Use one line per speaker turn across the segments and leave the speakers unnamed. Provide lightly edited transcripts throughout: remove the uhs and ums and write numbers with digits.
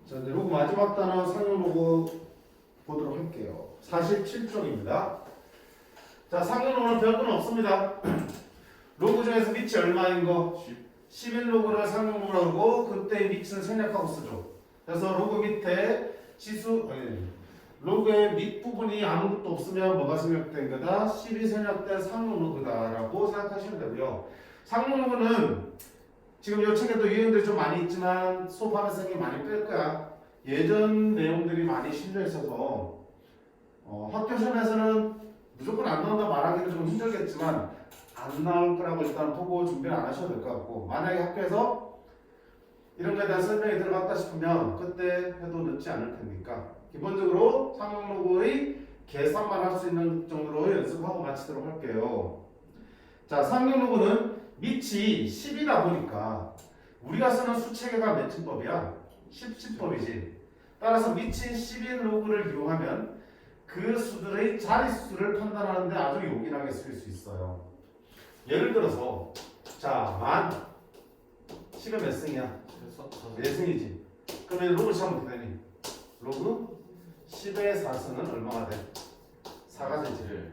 자, 이제 로그 마지막 단어 상용 로그 보도록 할게요. 47쪽입니다. 자, 상용 로그는 별건 없습니다. 로그 중에서 밑이 얼마인 거? 11 로그를 상용 로그라고 그러고 그때의 밑은 생략하고 쓰죠. 그래서 로그 밑에 지수, 로그의 밑부분이 아무것도 없으면 뭐가 생략된 거다? 10이 생략된 상용 로그다라고 생각하시면 되고요. 상용 로그는 지금 이 책에도 유형들이 좀 많이 있지만 수업하면서 많이 뺄 거야. 예전 내용들이 많이 실려 있어서 학교 시험에서는 무조건 안 나온다 말하기는 좀 힘들겠지만 안 나올 거라고 일단 보고 준비를 안 하셔도 될 것 같고, 만약에 학교에서 이런 거에 대한 설명이 들어갔다 싶으면 그때 해도 늦지 않을 테니까 기본적으로 상용로그의 계산만 할 수 있는 정도로 연습하고 마치도록 할게요. 자, 상용로그는 밑이 10이다 보니까 우리가 쓰는 수체계가 몇 층법이야? 10층법이지. 따라서 밑이 10인 로그를 이용하면 그 수들의 자릿수를 판단하는데 아주 요긴하게 쓰일 수 있어요. 예를 들어서 자, 10은 몇 승이야? 4승이지. 그러면 로그 치면 어떻게 되니? 로그 10의 4승은 얼마가 돼? 4가 되지.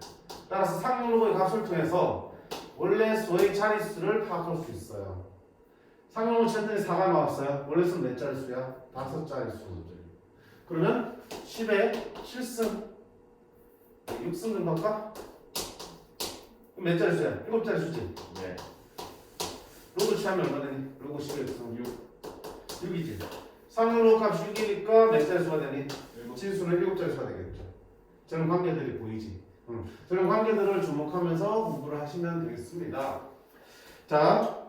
따라서 상용 로그의 값을 통해서 원래 수의 자릿수를 파악할 수 있어요. 상용 로그 쳤더니 4가 나왔어요. 원래 수는 몇 자릿수야? 5자릿수. 그러면 10의 7승 6승 정도 할까? 그럼 몇 자릿수야? 7자릿수지?
네.
로그 취하면 얼마 되니? 로그 10의 6이지. 상용 로그 값이 6이니까 몇 자릿수가 되니? 진수는 7자릿수가 되겠죠. 저런 관계들이 보이지? 저런 관계들을 주목하면서 공부를 하시면 되겠습니다. 자,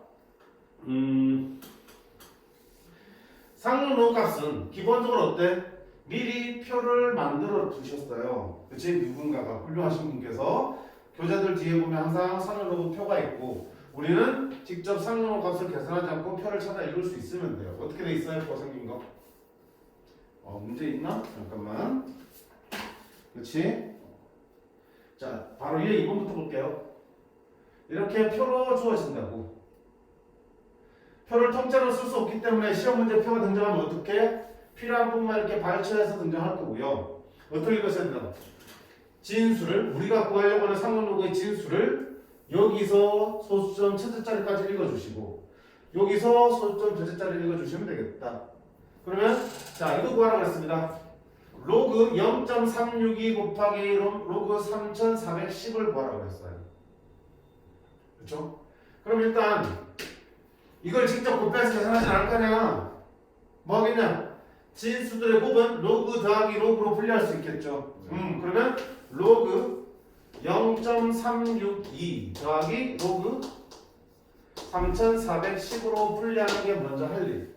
상용 로그 값은 기본적으로 어때? 미리 표를 만들어 두셨어요. 그치? 누군가가 훌륭하신 분께서 교재들 뒤에 보면 항상 상용 로그 표가 있고 우리는 직접 상용 로그 값을 계산하지 않고 표를 찾아 읽을 수 있으면 돼요. 어떻게 돼 있어요? 표 생긴 거? 문제 있나? 잠깐만. 그렇지? 자, 바로 위에 2번부터 볼게요. 이렇게 표로 주어진다고. 표를 통째로 쓸 수 없기 때문에 시험 문제 표가 등장하면 어떻게? 필요한 부분만 이렇게 발췌해서 등장할 거고요. 어떻게 읽으셔야 되나? 진수를, 우리가 구하려고 하는 상용 로그의 진수를 여기서 소수점 첫째 자리까지 읽어주시고 여기서 소수점 둘째 자리를 읽어주시면 되겠다. 그러면 자, 이거 구하라고 했습니다. 로그 0.362 곱하기 로그 3410을 구하라고 했어요. 그렇죠? 그럼 일단 이걸 직접 곱해서 계산하지 않을 거냐? 뭐 하겠냐? 진수들의 곱은 로그 더하기 로그로 분리할 수 있겠죠. 그러면 로그 0.362 더하기 로그 3410으로 분리하는 게 먼저 할 일.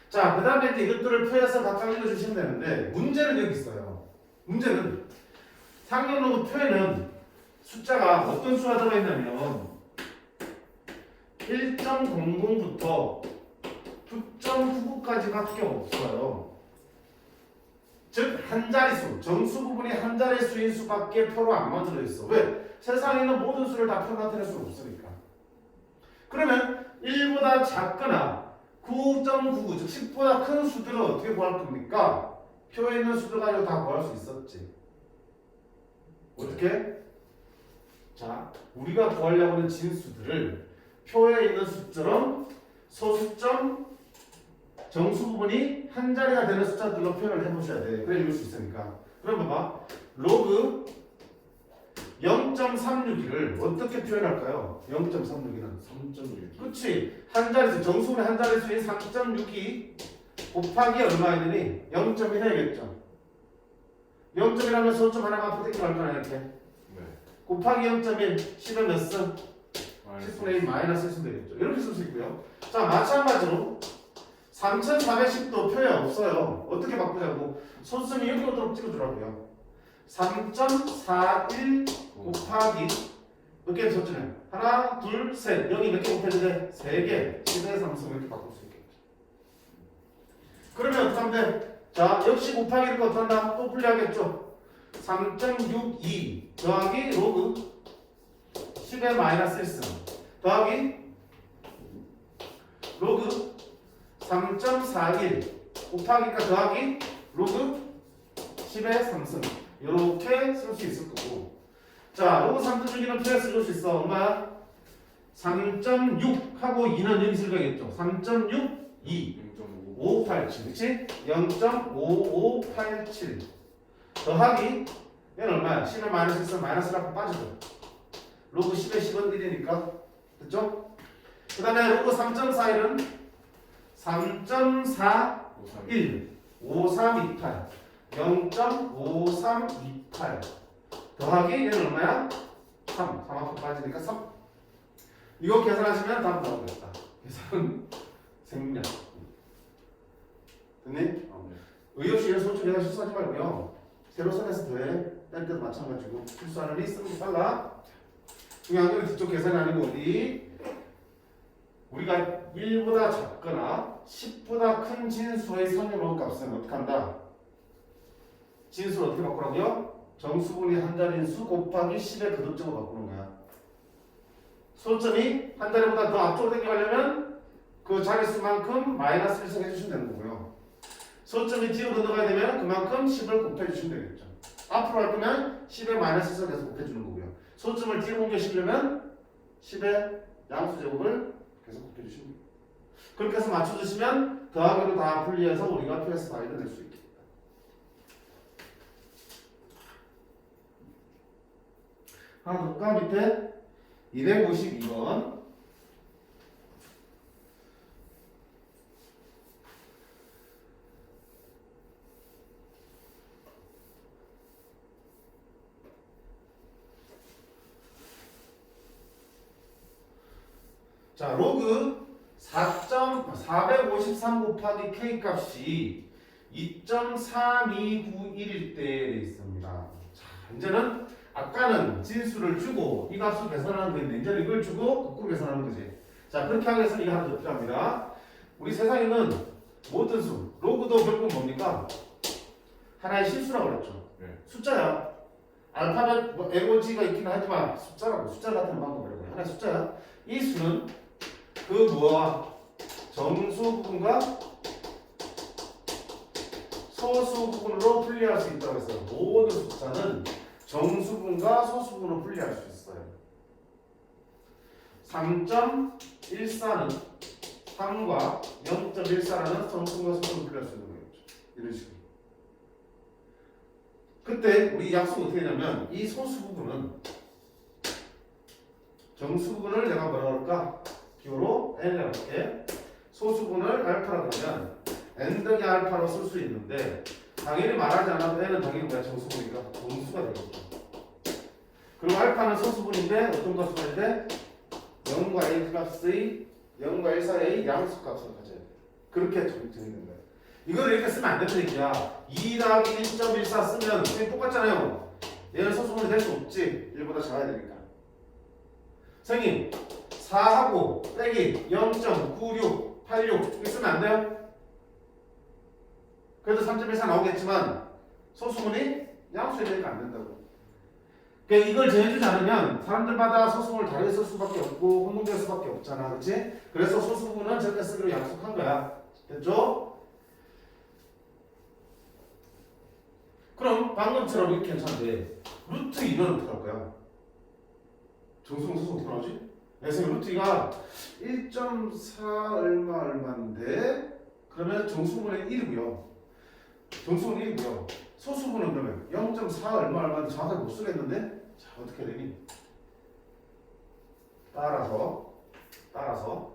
자, 그 다음에 이제 이것들을 표에서 각각 읽어주시면 되는데 문제는 여기 있어요. 문제는 상용 로그 표에는 숫자가 어떤 수가 들어있냐면 1.00부터 9.99까지밖에 없어요. 즉 한 자릿수, 정수 부분이 한 자릿수인 수밖에 표로 안 만들어 있어. 왜? 세상에 있는 모든 수를 다 표로 나타낼 수는 없으니까. 그러면 1보다 작거나 9.99, 즉 10보다 큰 수들은 어떻게 구할 겁니까? 표에 있는 수들 가지고 다 구할 수 있었지. 어떻게? 자, 우리가 구하려고 하는 진수들을 표에 있는 수처럼 소수점 정수 부분이 한 자리가 되는 숫자들로 표현을 해보셔야 돼. 그래 읽을 수 있으니까. 그럼 봐봐. 로그 0.361을 어떻게 표현할까요? 0.361은
3.6.
그치. 한 자릿수, 정수분의 한 자릿수인 3.62 곱하기 얼마야 되니? 0.1 해야겠죠. 0.1하면 소점 하나가 앞으로 땡겨 갈 거야 이렇게.
네.
곱하기 0.1, 10은 몇 승? 10분의 1 마이너스 쓰면 되겠죠. 이렇게 쓸 수 있고요. 자, 마찬가지로 3410도 표에 없어요. 어떻게 바꾸자고? 소수점이 여기 오도록 찍어주라고요. 3.41 곱하기 몇 개 썼잖아요. 하나, 둘, 셋. 여기 몇 개 곱해야 돼? 3개. 10의 3승 이렇게 바꿀 수 있겠죠. 그러면 어떻게 하면 돼? 자, 역시 곱하기 이렇게 어떻게 한다? 또 분리하겠죠. 3.62 더하기 로그 10의 마이너스 1승 더하기 로그 3.41 곱하기니까 더하기 로그 10의 3승 이렇게 쓸 수 있을 거고. 자, 로그 3등 중에는 플러스 쓸 수 있어. 얼마야? 3.6 하고 2는 여기 쓸거겠죠. 3.6, 2, 587, 그치? 0.5587 더하기 얘는 얼마야? 10의 마이너스 있으면 마이너스를 빠지고 로그 10의 10은 1이니까 됐죠? 그 다음에 로그 3.41은 3.41 5328 0.5328 더하기 얘는 얼마야? 3 3앞으로 빠지니까 3 이거 계산하시면 답 나오겠다. 계산 생략 됐니? 의의 없이 이런 소수 계산 실수하지 말고요. 세로 선에서 더해 뗄 때도 마찬가지고 실수하느니 쓰는 게 빨라. 중요한 건 뒤쪽 계산이 아니고 어디 우리가 1보다 작거나 10보다 큰 진수의 상위로 값은 어떻게 한다? 진수를 어떻게 바꾸라고요? 정수분이 한 자리인 수 곱하기 10의 거듭적으로 바꾸는 거야. 소점이 한 자리보다 더 앞쪽으로 당겨가려면 그 자릿수만큼 마이너스 1승 해주시면 되는 거고요. 소점이 뒤로 건너가야 되면 그만큼 10을 곱해주시면 되겠죠. 앞으로 할 거면 10의 마이너스 1을 계속 곱해주는 거고요. 소점을 뒤로 옮겨시려면 10의 양수 제곱을 계속 곱해주시면 돼요. 그렇게 해서 맞춰주시면 더하기로 다 분리해서 우리가 PS 바이를 낼 수 있겠다. 하나 더 볼까? 밑에 252번 자, 로그 453 곱하기 k 값이 2.3291일 때 돼 있습니다. 자, 이제는 아까는 진수를 주고 이 값을 계산하는 거였는데 이제는 이걸 주고 거꾸로 계산하는 거지. 자, 그렇게 하기 위해서는 이게 하나 더 필요합니다. 우리 세상에는 모든 수, 로그도 결국 뭡니까? 하나의 실수라고 그랬죠.
네.
숫자야. 알파벳 뭐 에모지가 있긴 하지만 숫자라고 숫자 같은 방법이라고 해. 하나의 숫자야. 이 수는 그 뭐와 정수 부분과 소수 부분으로 분리할 수 있다고 했어요. 모든 숫자는 정수분과 소수분으로 분리할 수 있어요. 3.14는 3과 0.14라는 정수분과 소수분을 분리할 수 있는 거겠죠. 이런 식으로. 그때 우리 약속은 어떻게 되냐면 이 소수 부분은 정수 부분을 내가 뭐라고 할까? 기호로 n이라고 할게. 소수 부분을 알파라고 하면 n 더하기 알파로 쓸 수 있는데 당연히 말하지 않아도 n은 당연히 뭐야? 정수분이니까 정수가 되겠죠. 그리고 알파는 소수분인데 어떤 값수인데 0과 1 값의 0과 1 사이의 양수 값을 가져야 돼. 그렇게 정의되는 거야. 이걸 이렇게 쓰면 안 된다는 얘기야. 2 더하기 1.14 쓰면 그냥 똑같잖아요. 얘는 소수분이 될 수 없지. 1보다 작아야 되니까. 선생님 4하고 빼기 0.9686 이렇게 쓰면 안 돼요? 그래도 3.14 나오겠지만 소수분이 양수이 되니까 안 된다고. 그러니까 이걸 정해주지 않으면 사람들마다 소수분을 다르게 쓸 수밖에 없고 혼동될 수밖에 없잖아. 그렇지? 그래서 소수분은 저렇게 쓰기로 약속한 거야. 됐죠? 그럼 방금처럼 이렇게 괜찮은데 루트 2는 어떻게 할 거야? 정수분 소수 어떻게 나오지? 그래서 루트 2가 1.4 얼마인데 그러면 정수분의 1이고요. 정수분은 1이고요. 소수분은 그러면 0.4 얼마인데 정확하게 못 쓰겠는데? 자, 어떻게 되니? 따라서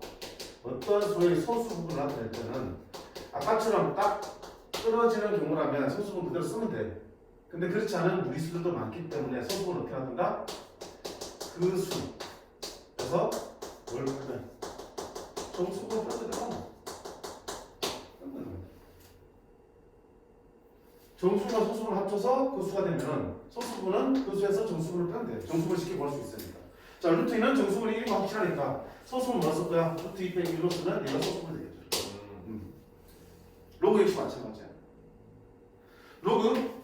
어떤 수의 소수분을 나타낼 때는 아까처럼 딱 떨어지는 경우라면 소수분 그대로 쓰면 돼. 근데 그렇지 않은 무리수들도 많기 때문에 소수분을 어떻게 하든가? 그 수에서 뭘 하면 정수분을 빼도 되고 정수와 소수분을 합쳐서 그 수가 되면은 소수분은 그 수에서 정수분을 빼면 돼. 정수분을 쉽게 구할 수 있으니까. 자, 루트 2는 정수분이 1이 확실하니까 소수분 뭐 쓸 거야? 루트 2 빼기 1로 쓰면 얘가 소수분이 되겠죠. 로그 역시 마찬가지야. 로그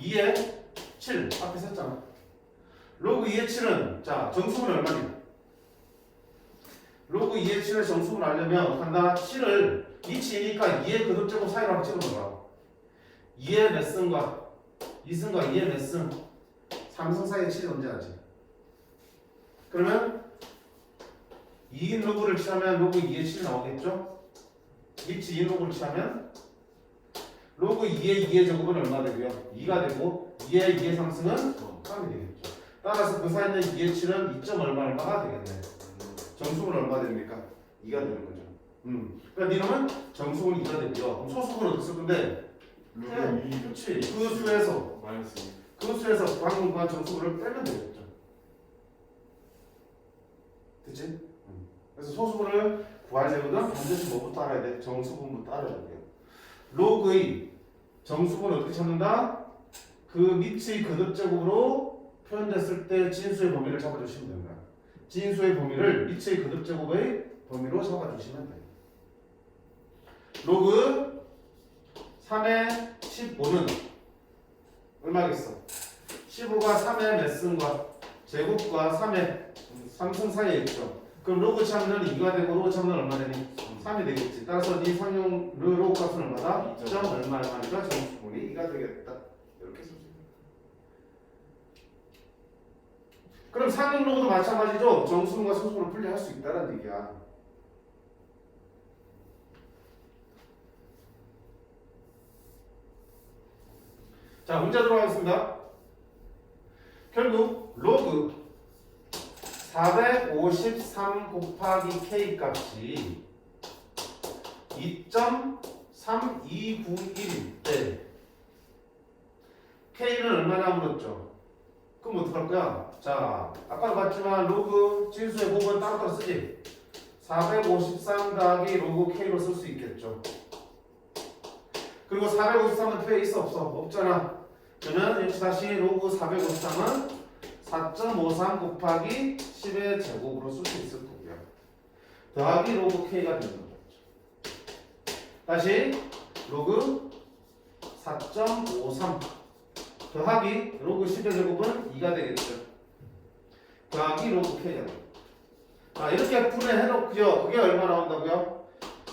2의 7 앞에 썼잖아. 로그 2의 7은 자 정수분이 얼마니? 로그 로그 2의 7의 정수분을 알려면 한다 7을 이치이니까 2의 그룹제곱 사이로 한번 찍어보라. 2의 몇 승과 2승과 2의 몇 승 3승 사이에 7이 언제하지? 그러면 2인 로그를 취하면 로그 2의 7이 나오겠죠? 이치 2인 로그를 취하면 로그 2의 2의 제곱은 얼마 되고요? 2가 되고 2의 2의 상승은 3이 되겠죠. 따라서 그 사이에 있는 2의 7은 2점 얼마가 되겠네. 정수분 얼마 됩니까? 2가 되는 거죠. 그러니까 니놈은 정수분이 2가 되고요. 그럼 소수분은 어떻게 쓸 건데? 그렇지. 그 수에서
마이너스
그 수에서 방금 구한 정수분을 빼면 되겠죠. 됐지? 그래서 소수분을 구하려면 반드시 뭐부터 알아야 돼? 정수분부터 알아야 돼요. 로그의 정수분을 어떻게 찾는다? 그 밑의 그듭제곱으로 표현됐을 때 진수의 범위를 잡아주시면 됩니다. 진수의 범위를 밑의 그듭제곱의 범위로 잡아주시면 돼요. 로그 3의 15는 얼마겠어? 15가 3의 몇 승과 제곱과 3의 3승 사이에 있죠. 그럼 로그 참는 2가 되고 로그 참는 얼마 되니? 3이 되겠지. 따라서 네 상용 로그 값은 얼마다? 2점 얼마니까 정수분이 2가 되겠다. 이렇게 쓰죠. 그럼 상용 로그도 마찬가지죠. 정수분과 소수분을 분리할 수 있다는 얘기야. 자, 문제 들어가겠습니다. 결국 로그 453 곱하기 k 값이 2.3291일 때 k는 얼마냐 물었죠. 그럼 어떡할 거야? 자, 아까도 봤지만 로그 진수의 곱은 따로따로 쓰지. 453 더하기 로그 k로 쓸 수 있겠죠. 그리고 453은 표에 있어 없어? 없잖아. 그러면 역시 다시 로그 453은 4.53 곱하기 10의 제곱으로 쓸 수 있을 거고요. 더하기 로그 k가 되는 거죠. 다시 로그 4.53 더하기 로그 10의 제곱은 2가 되겠죠. 더하기 로그 k가 됩니다. 자, 이렇게 분해해놓고요. 그게 얼마 나온다고요?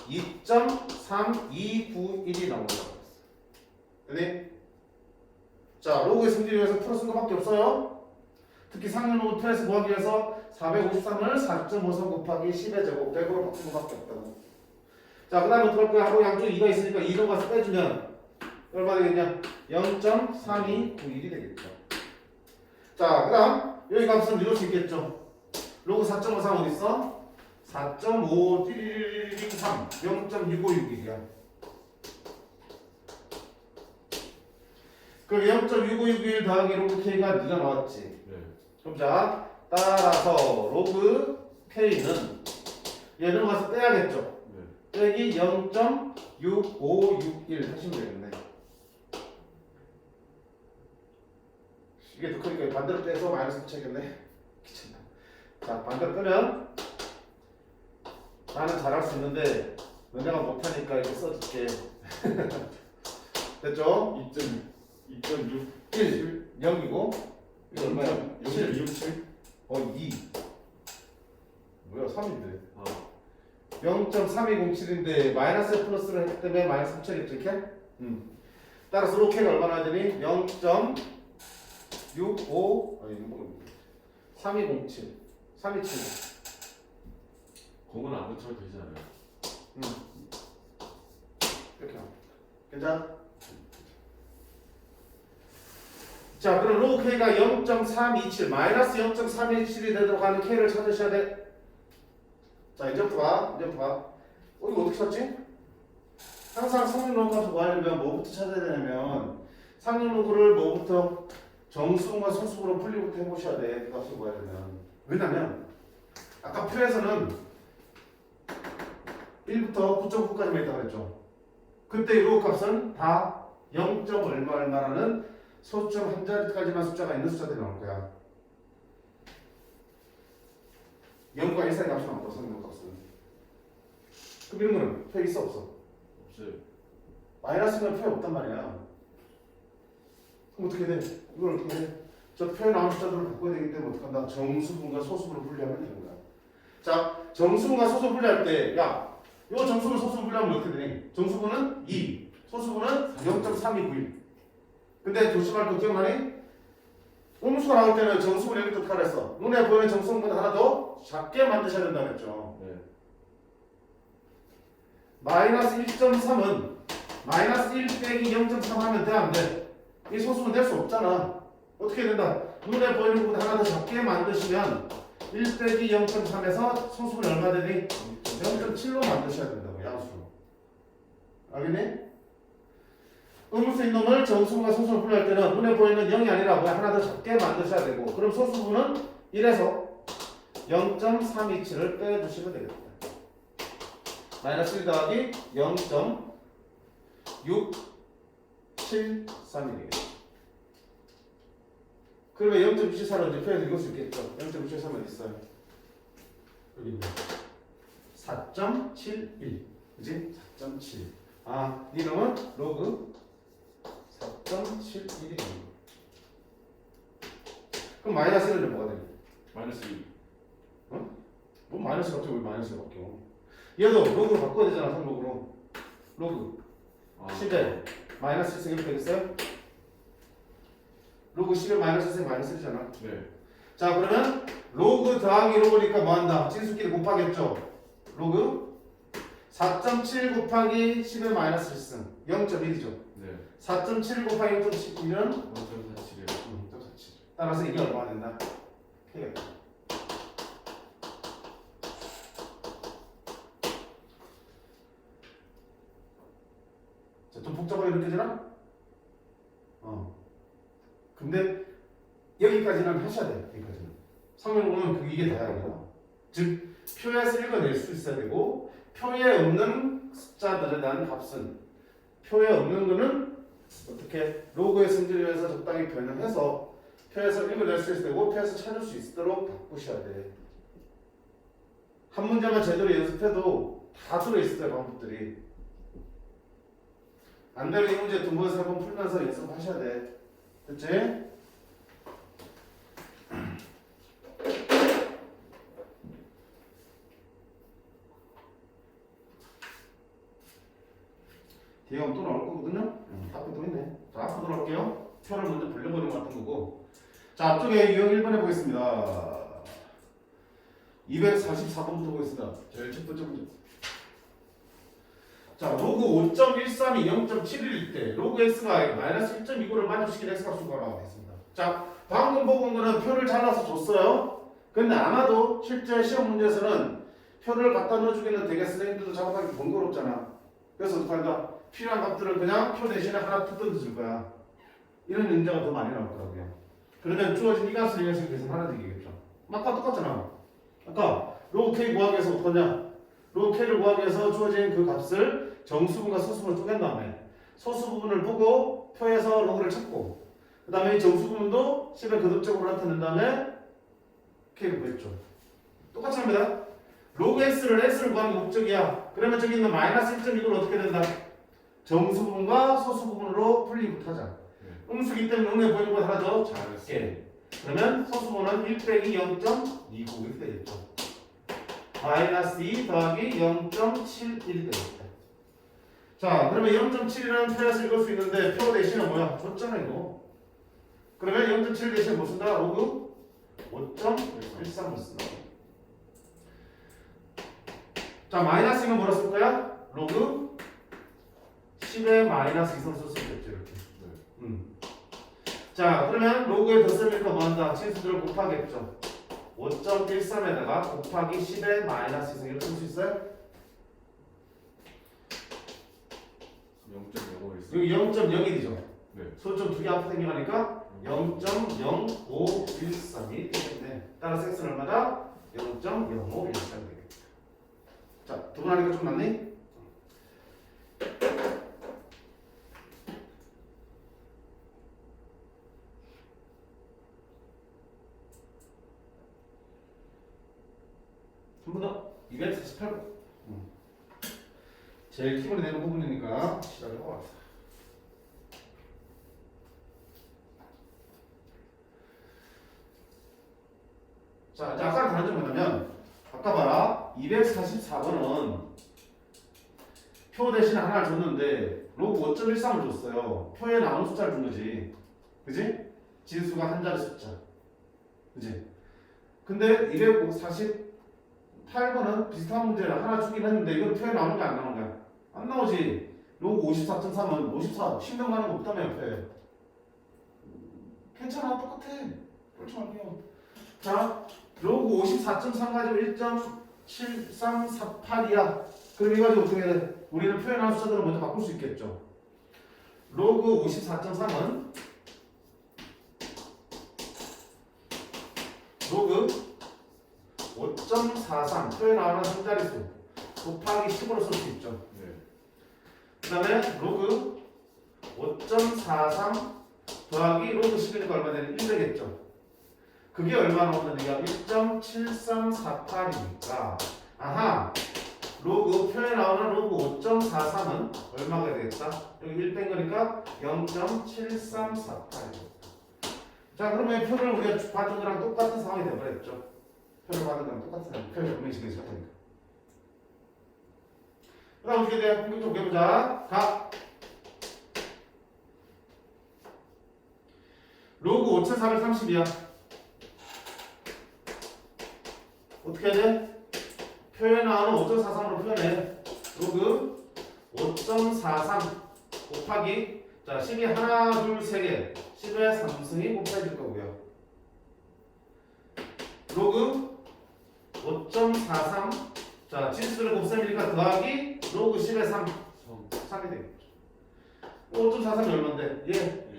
2.3291이 나온다고 했어요. 됐니? 자, 로그의 승진을 위해서 풀어 쓴 것밖에 없어요. 특히 상용 로그 틀에서 구하기 위해서 453을 4.53 곱하기 10의 제곱 100으로 바꾼 것밖에 없다고. 자, 그 다음에 어떡할 거야? 하고 양쪽에 2가 있으니까 2로 가서 빼주면 얼마 되겠냐? 0.3291이 되겠죠. 자, 그 다음 여기 값은 이룰 수 있겠죠. 로그 4.53 어디 있어? 4.5103 0.6561이야. 그럼 0.6561 더하기 로그 k가 네가 나왔지.
네.
그럼 자, 따라서 로그 k는 얘는 가서 빼야겠죠.
네.
빼기 0.6561 하시면 되겠네. 이게 더 크니까 반대로 빼서 마이너스 붙여야겠네. 귀찮다. 자, 반대로 빼면 나는 잘할 수 있는데 너네가 못하니까 이렇게 써줄게. 됐죠?
2.6
1 0이고 이거 얼마야?
0.667
2 뭐야 3인데
아
0.3207인데 마이너스 플러스를 했기 때문에 마이너스 붙여야겠죠 이렇게? 따라서 로케가 얼마나 되니? 0.65 아니 뭐 3207 3270
그건 안 붙여도 되지 않아요?
이렇게 합니다. 괜찮아? 자, 그럼 로그 k가 0.327 마이너스 0.327이 되도록 하는 k를 찾으셔야 돼. 자, 이제부터 봐. 이거 어떻게 찾지? 항상 상용 로그 값을 구하려면 뭐부터 찾아야 되냐면 상용 로그를 뭐부터 정수분과 소수분으로 분리부터 해보셔야 돼. 그 값을 구하려면. 왜냐면 아까 표에서는 1부터 9.9까지만 있다고 했죠. 그때 이 로그 값은 다 0. 얼마라는 소점 한 자리까지만 숫자가 있는 숫자들이 나올 거야. 0과 1 사이 값이 나온다. 상용 값은. 그럼 이런 거는 표에 있어 없어?
없어요.
마이너스면 표에 없단 말이야. 그럼 어떻게 돼? 이걸 어떻게 해? 저 표에 나온 숫자들을 바꿔야 되기 때문에 어떻게 한다? 정수분과 소수분을 분리하면 되는 거야. 자, 정수분과 소수분 분리할 때, 야, 요 정수분 소수분 분리하면 어떻게 되니? 정수분은 2, 소수분은 0.3291. 근데 조심할 거 기억나니? 음수가 나올 때는 정수분 여기 어떻게 하랬어? 눈에 보이는 정수분보다 하나 더 작게 만드셔야 된다고 했죠.
네.
마이너스 1.3은 마이너스 1 빼기 0.3 하면 돼, 안 돼? 이 소수분 될 수 없잖아. 어떻게 된다? 눈에 보이는 것보다 하나 더 작게 만드시면 1 빼기 0.3에서 소수분이 얼마 되니? 0.7로 만드셔야 된다고, 양수로. 알겠니? 음수인 놈을 정수분과 소수분을 분리할 때는 눈에 보이는 0이 아니라 뭐야? 하나 더 작게 만드셔야 되고, 그럼 소수분은 1에서 0.327을 빼주시면 되겠다. 마이너스 1 더하기 0.673이 되겠다. 그러면 0.673을 이제 표현해서 읽을 수 있겠죠. 0.673은 어디 있어요? 여기 있네. 4.71. 그지? 4.7. 아, 이 놈은 로그 4.71이 되는 거. 그럼 마이너스 1은 뭐가 되니?
마이너스 2.
뭐 마이너스 갑자기 왜 마이너스가 바뀌어? 얘도 로그로 바꿔야 되잖아, 상록으로. 로그 10에 마이너스 1승 이렇게 되겠어요? 로그 10에 마이너스 1승 마이너스 1이잖아.
네.
자, 그러면 로그 더하기 로그니까 뭐한다? 진수끼리 곱하겠죠? 로그 4.7 곱하기 10에 마이너스 1승 0.1이죠.
네.
4.7 곱하기 0.19는
0.47이요.
0.47. 따라서 이게 얼마가 된다? K가 된다. 자, 좀 복잡하게 느껴지나? 근데 여기까지는 하셔야 돼요. 여기까지는. 성명 보면 이게 다야 이거. 즉 표에서 읽어낼 수 있어야 되고 표에 없는 숫자들에 대한 값은 표에 없는 거는 어떻게 로그의 성질에서 적당히 변형해서 표에서 읽어낼 수 있어야 되고 표에서 찾을 수 있도록 바꾸셔야 돼. 한 문제만 제대로 연습해도 다 들어있어요 방법들이. 안 되면 이 문제 2번, 3번 풀면서 연습하셔야 돼. 됐지? 뒤에 가면 또 나올 거거든요? 앞에 또 있네. 자, 앞으로 돌아올게요. 표를 먼저 벌려보는 것 같은 거고. 자, 앞쪽에 유형 1번 해보겠습니다. 244번부터 보겠습니다. 제일 첫 번째 문제. 자, 로그 5.132 0.71일 때 로그 x가 마이너스 1.29를 만족시킨 x값을 구하라고 했습니다. 자, 방금 보고 온 거는 표를 잘라서 줬어요. 근데 아마도 실제 시험 문제에서는 표를 갖다 넣어주기는 되게 선생님들도 작업하기 번거롭잖아. 그래서 어떻게 한다? 필요한 값들을 그냥 표 대신에 하나 뜯어 줄 거야. 이런 문제가 더 많이 나올 거라고요. 그러면 주어진 이 값을 이용해서 계산하는 얘기겠죠. 아까 똑같잖아. 아까 로그 k 구하기 위해서 어떠냐? 로그 k를 구하기 위해서 주어진 그 값을 정수분과 소수분을 쪼갠 다음에 소수 부분을 보고 표에서 로그를 찾고 그 다음에 이 정수 부분도 10의 거듭적으로 나타낸 다음에 k를 구했죠. 똑같이 합니다. 로그 x를 구하는 게 목적이야. 그러면 저기 있는 마이너스 1.6을 어떻게 된다? 정수 부분과 소수 부분으로 분리 못하자. 음수기 때문에 눈에 보이는 건 하나 더 작게. 그러면 소수분은 1 빼기 0.29 이렇게 되겠죠. 마이너스 2 더하기 0.71이 되겠다. 자, 그러면 0.7이라는 표에서 읽을 수 있는데 표 대신에 뭐야? 줬잖아 이거. 그러면 0.7 대신에 뭐 쓴다? 로그 5.13을 쓴다. 자, 마이너스는 뭐라 쓸 거야? 로그 10의 마이너스 2선 쓸 수 있겠죠 이렇게. 자, 그러면 로그에 덧셈이니까 뭐한다? 치수들을 곱하겠죠. 5.13에다가 곱하기 10의 마이너스 2선 이렇게 쓸 수 있어요?
0.05 있어요.
여기 0.01이죠.
네.
소점 두 개 앞에 생겨가니까 0.0513이 되겠네. 따라서 x는 얼마다? 0.0513이 되겠다. 자, 두 번 하니까 좀 낫니? 한 번 더. 248번. 제일 기본이 되는 부분이니까 시작을 해봅시다. 자, 이제 아까 다른 점 뭐냐면 아까 봐라. 244번은 표 대신 하나를 줬는데 로그 5.13을 줬어요. 표에 나오는 숫자를 준 거지. 그지? 진수가 한 자리 숫자. 그지? 근데 248번은 비슷한 문제를 하나 주긴 했는데 이건 표에 나오는 게 안 나오는 거야. 안 나오지. 로그 54.3은 54 신경 가는 거 없다며 옆에. 괜찮아 똑같아. 그렇지 말게요. 자 로그 54.3 가지고 1.7348이야. 그럼 이 가지고 어떻게 해야 돼? 우리는 표현한 숫자들을 먼저 바꿀 수 있겠죠. 로그 54.3은 로그 5.43 표에 나오는 한 자릿수 곱하기 10으로 쓸 수 있죠.
네.
그 다음에 로그 5.43 더하기 로그 10이니까 얼마 되는 1 되겠죠. 그게 얼마 나오는 얘기야? 1.7348이니까 아하 로그 표에 나오는 로그 5.43은 얼마가 되겠다? 여기 1 뺀 거니까 0.7348이죠. 자 그러면 표를 우리가 받은 거랑 똑같은 상황이 되어버렸죠. 표를 받은 거랑 똑같은 상황. 표를 증명시키기 시작하니까. 그 다음 어떻게 돼? 본격적으로 해보자. 가. 로그 5430이야. 어떻게 해야 돼? 표에 나오는 5.43으로 표현해. 로그 5.43 곱하기 자 10이 하나 둘 세 개 10의 3승이 곱해질 거고요. 로그 5.43 자 진수를 곱셈이니까 더하기 로그 10의 3 3이 되겠죠. 5.43이 얼마인데?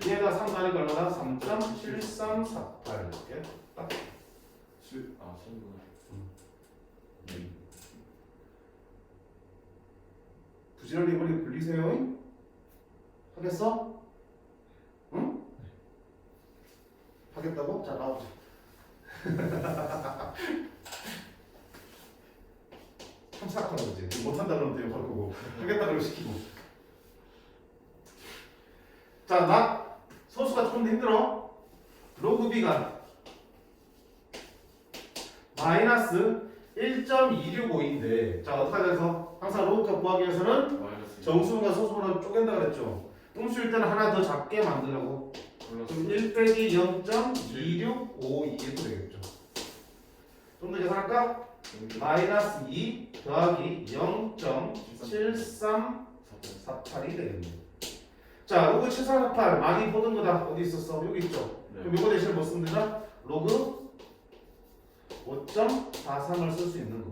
얘가 3 나니까 얼마나? 3.7348 이렇게 딱
3분.
부지런히 머리 굴리세요. 하겠어? 응? 하겠다고? 자 나오자. 참삭하는 거지. 못한다 그러면 되게 바꾸고 하겠다 그러면 시키고. 자 나 소수가 조금 더 힘들어. 로그 b가 마이너스 1.265인데 자 어떻게 해서 항상 로그값 구하기 위해서는
마이너스.
정수분과 소수분을 쪼갠다 그랬죠. 음수일 때는 하나 더 작게 만들려고. 그럼
플러스.
1 빼기 0.2652 되겠죠. 좀 더 계산할까? 마이너스 2 더하기 0.7348이 되겠네. 자, 로그 7348 많이 보던 거다. 어디 있었어? 여기 있죠.
네.
그럼 이거 대신 뭐 쓰면 되나? 로그 5.43을 쓸 수 있는 거고.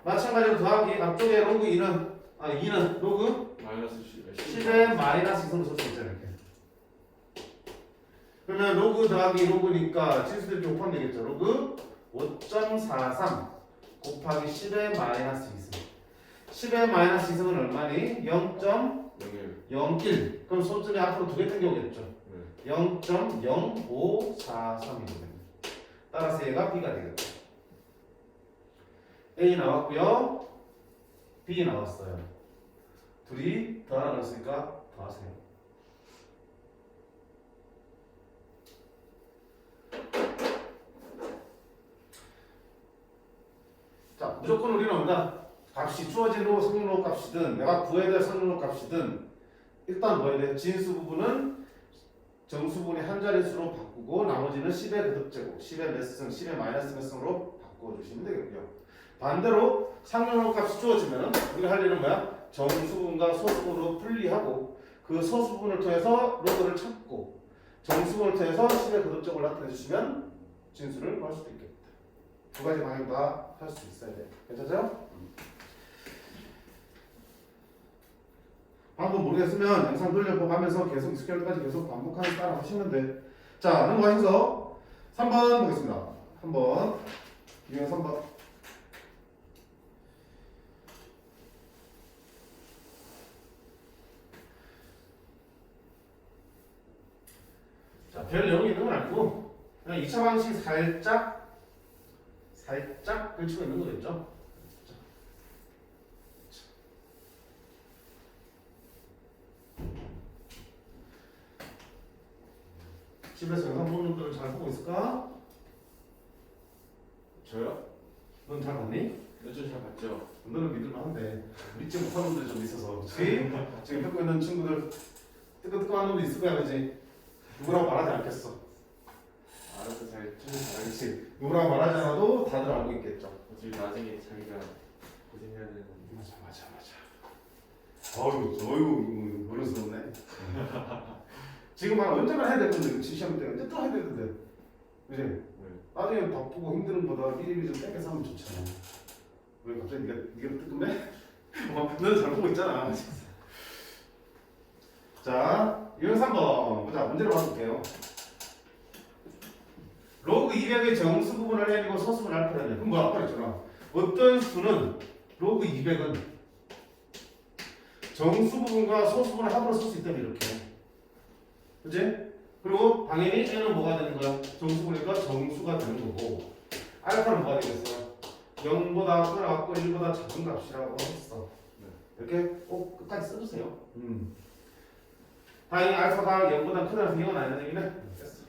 마찬가지로 더하기 앞쪽에 로그 2는 2는 로그
마이너스
10의 마이너스 2승을 쓸 수 있잖아 이렇게. 그러면 로그 더하기 로그니까 진수들 이렇게 곱하면 되겠죠. 로그 5.43 곱하기 10의 마이너스 2승. 10의 마이너스 2승은 얼마니? 0.01.
0.1.
그럼 소점이 앞으로 두 개 땡겨오겠죠.
네.
0.0543이 되겠네. 따라서 얘가 B가 되겠다. A 나왔고요. B 나왔어요. 둘이 더하라 그랬으니까 더하세요. 자, 무조건 우리는 온다. 값이 주어진 로 상용로 값이든 내가 구해야 될 상용로 값이든 일단 뭐 해야 돼? 진수 부분은 정수분의 한 자릿수로 바꾸고 나머지는 10의 거듭제곱, 10의 몇 승, 10의 마이너스 몇 승으로 바꿔주시면 되겠고요. 반대로 상용로 값이 주어지면 우리가 할 일은 뭐야? 정수분과 소수분으로 분리하고 그 소수분을 통해서 로그를 찾고 정수분을 통해서 10의 거듭제곱을 나타내 주시면 진수를 구할 수도 있겠다. 두 가지 방향 다 할 수 있어야 돼. 괜찮죠? 방법 모르겠으면 영상 돌려보면서 계속 익숙할 때까지 계속 반복하면서 따라 하시면 돼. 자, 넘어가셔서 3번 보겠습니다. 3번. 유형 3번. 자, 별 내용이 있는 건 아니고 그냥 2차 방식 살짝 걸치고 있는 거겠죠. 집에서 영상 보는 분들은 잘 보고 있을까?
저요?
넌 잘 봤니?
요즘 잘 봤죠?
너는 믿을만한데 믿지 못하는 놈들 좀 있어서 그치? 지금 듣고 있는 친구들 뜨끈뜨끈한 놈도 있을 거야 그치? 누구라고 말하지 않겠어.
알아서 잘 챙겨 잘하겠지.
그치? 누구라고 말하지 않아도 다들 알고 있겠죠.
어차피 나중에 자기가 고생해야 되는 건데.
맞아. 어휴 어른스럽네. 지금 막 언제나 해야 될 건데 그치? 시험 때 언제 또 해야 되는데 그치?
네.
나중에 바쁘고 힘든 거보다 미리미리 좀 땡겨서 하면 좋잖아. 왜 갑자기 네가 뜨끔해? 너는 잘 보고 있잖아. 자, 유형 3번 보자. 문제를 봐볼게요. 로그 200의 정수 부분을 N이고 소수 부분을 R라네. 그럼 뭐 아까 했잖아. 어떤 수는 로그 200은 정수 부분과 소수 부분을 합으로 쓸 수 있다면 이렇게. 그치? 그리고 당연히 N은 뭐가 되는 거야? 정수부니까 정수가 되는 거고 알파는 뭐가 되겠어요? 0보다 크고 1보다 작은 값이라고 했어. 이렇게 꼭 끝까지 써주세요. 다행히 알파가 0보다 크다는 생각은 아니라는 얘기네. 됐어.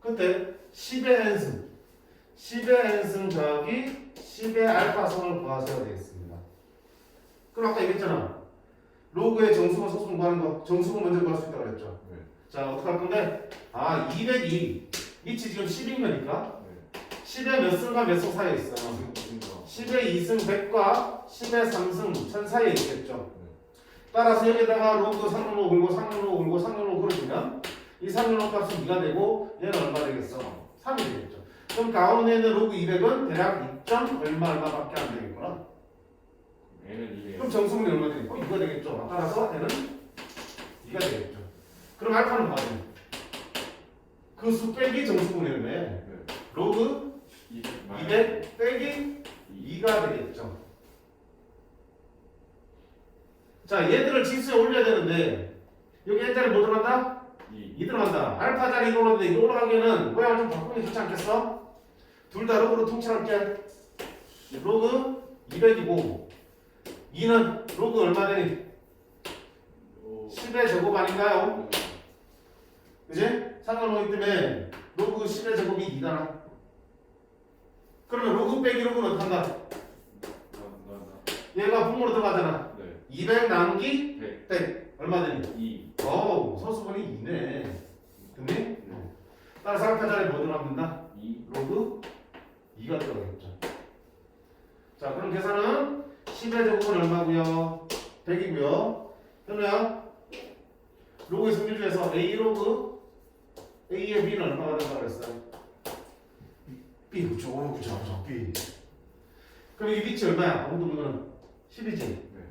그때 10의 n승 10의 n승 더하기 10의 알파성을 구하셔야 되겠습니다. 그럼 아까 얘기했잖아. 로그의 정수분 소수분 구하는 거 정수분 먼저 구할 수 있다고 그랬죠.
네.
자 어떻게 할 건데 200이 밑이 지금 10인 거니까
네.
10의 몇 승과 몇 승 사이에 있어.
무슨 거?
10의 2승 100과 10의 3승 1000 사이에 있겠죠.
네.
따라서 여기다가 로그 상run호 걸고 상run호 걸고 상run호 걸어주면 이 상run호 값은 2가 되고 얘는 얼마 되겠어? 3이 되겠죠. 그럼 가운데 있는 로그 200은 대략 2점 얼마밖에 안 되겠구나.
N은 200.
그럼 정수분이 얼마 되겠고? 2가 되겠죠. 따라서 얘는 2가 되겠죠. 그럼 알파는 뭐가 되냐? 그 수 빼기 정수분이네.
네.
로그 200 빼기 2가 되겠죠. 자, 얘들을 지수에 올려야 되는데 여기 N자리 뭐 들어간다? 2 들어간다. 알파 자리 이거 오는데 이거 올라가기에는 모양을 좀 바꾸는 게 좋지 않겠어? 둘 다 로그로 통칭할게. 로그 200이고 2는 로그 얼마 되니? 10의 제곱 아닌가요? 그지? 상관없기 때문에 로그 10의 제곱이 2잖아. 그러면 로그 빼기 로그는 어떻게 한다? 얘가 분모로 들어가잖아.
네.
200 나누기
100.
100 얼마 되니?
2.
어우 소수분이 2네. 됐니?
네.
따라서 알파 자리에 뭐 들어가면 된다?
2.
로그 2가 들어가겠죠. 자 그럼 계산은 10의 제곱은 얼마고요? 100이고요. 현우야 로그의 승률 중에서 A 로그 A의 B는 얼마가 된다고 그랬어요? B 그죠 B. 그럼 이 빛이 얼마야? 아무도 모르는 10이지?
네.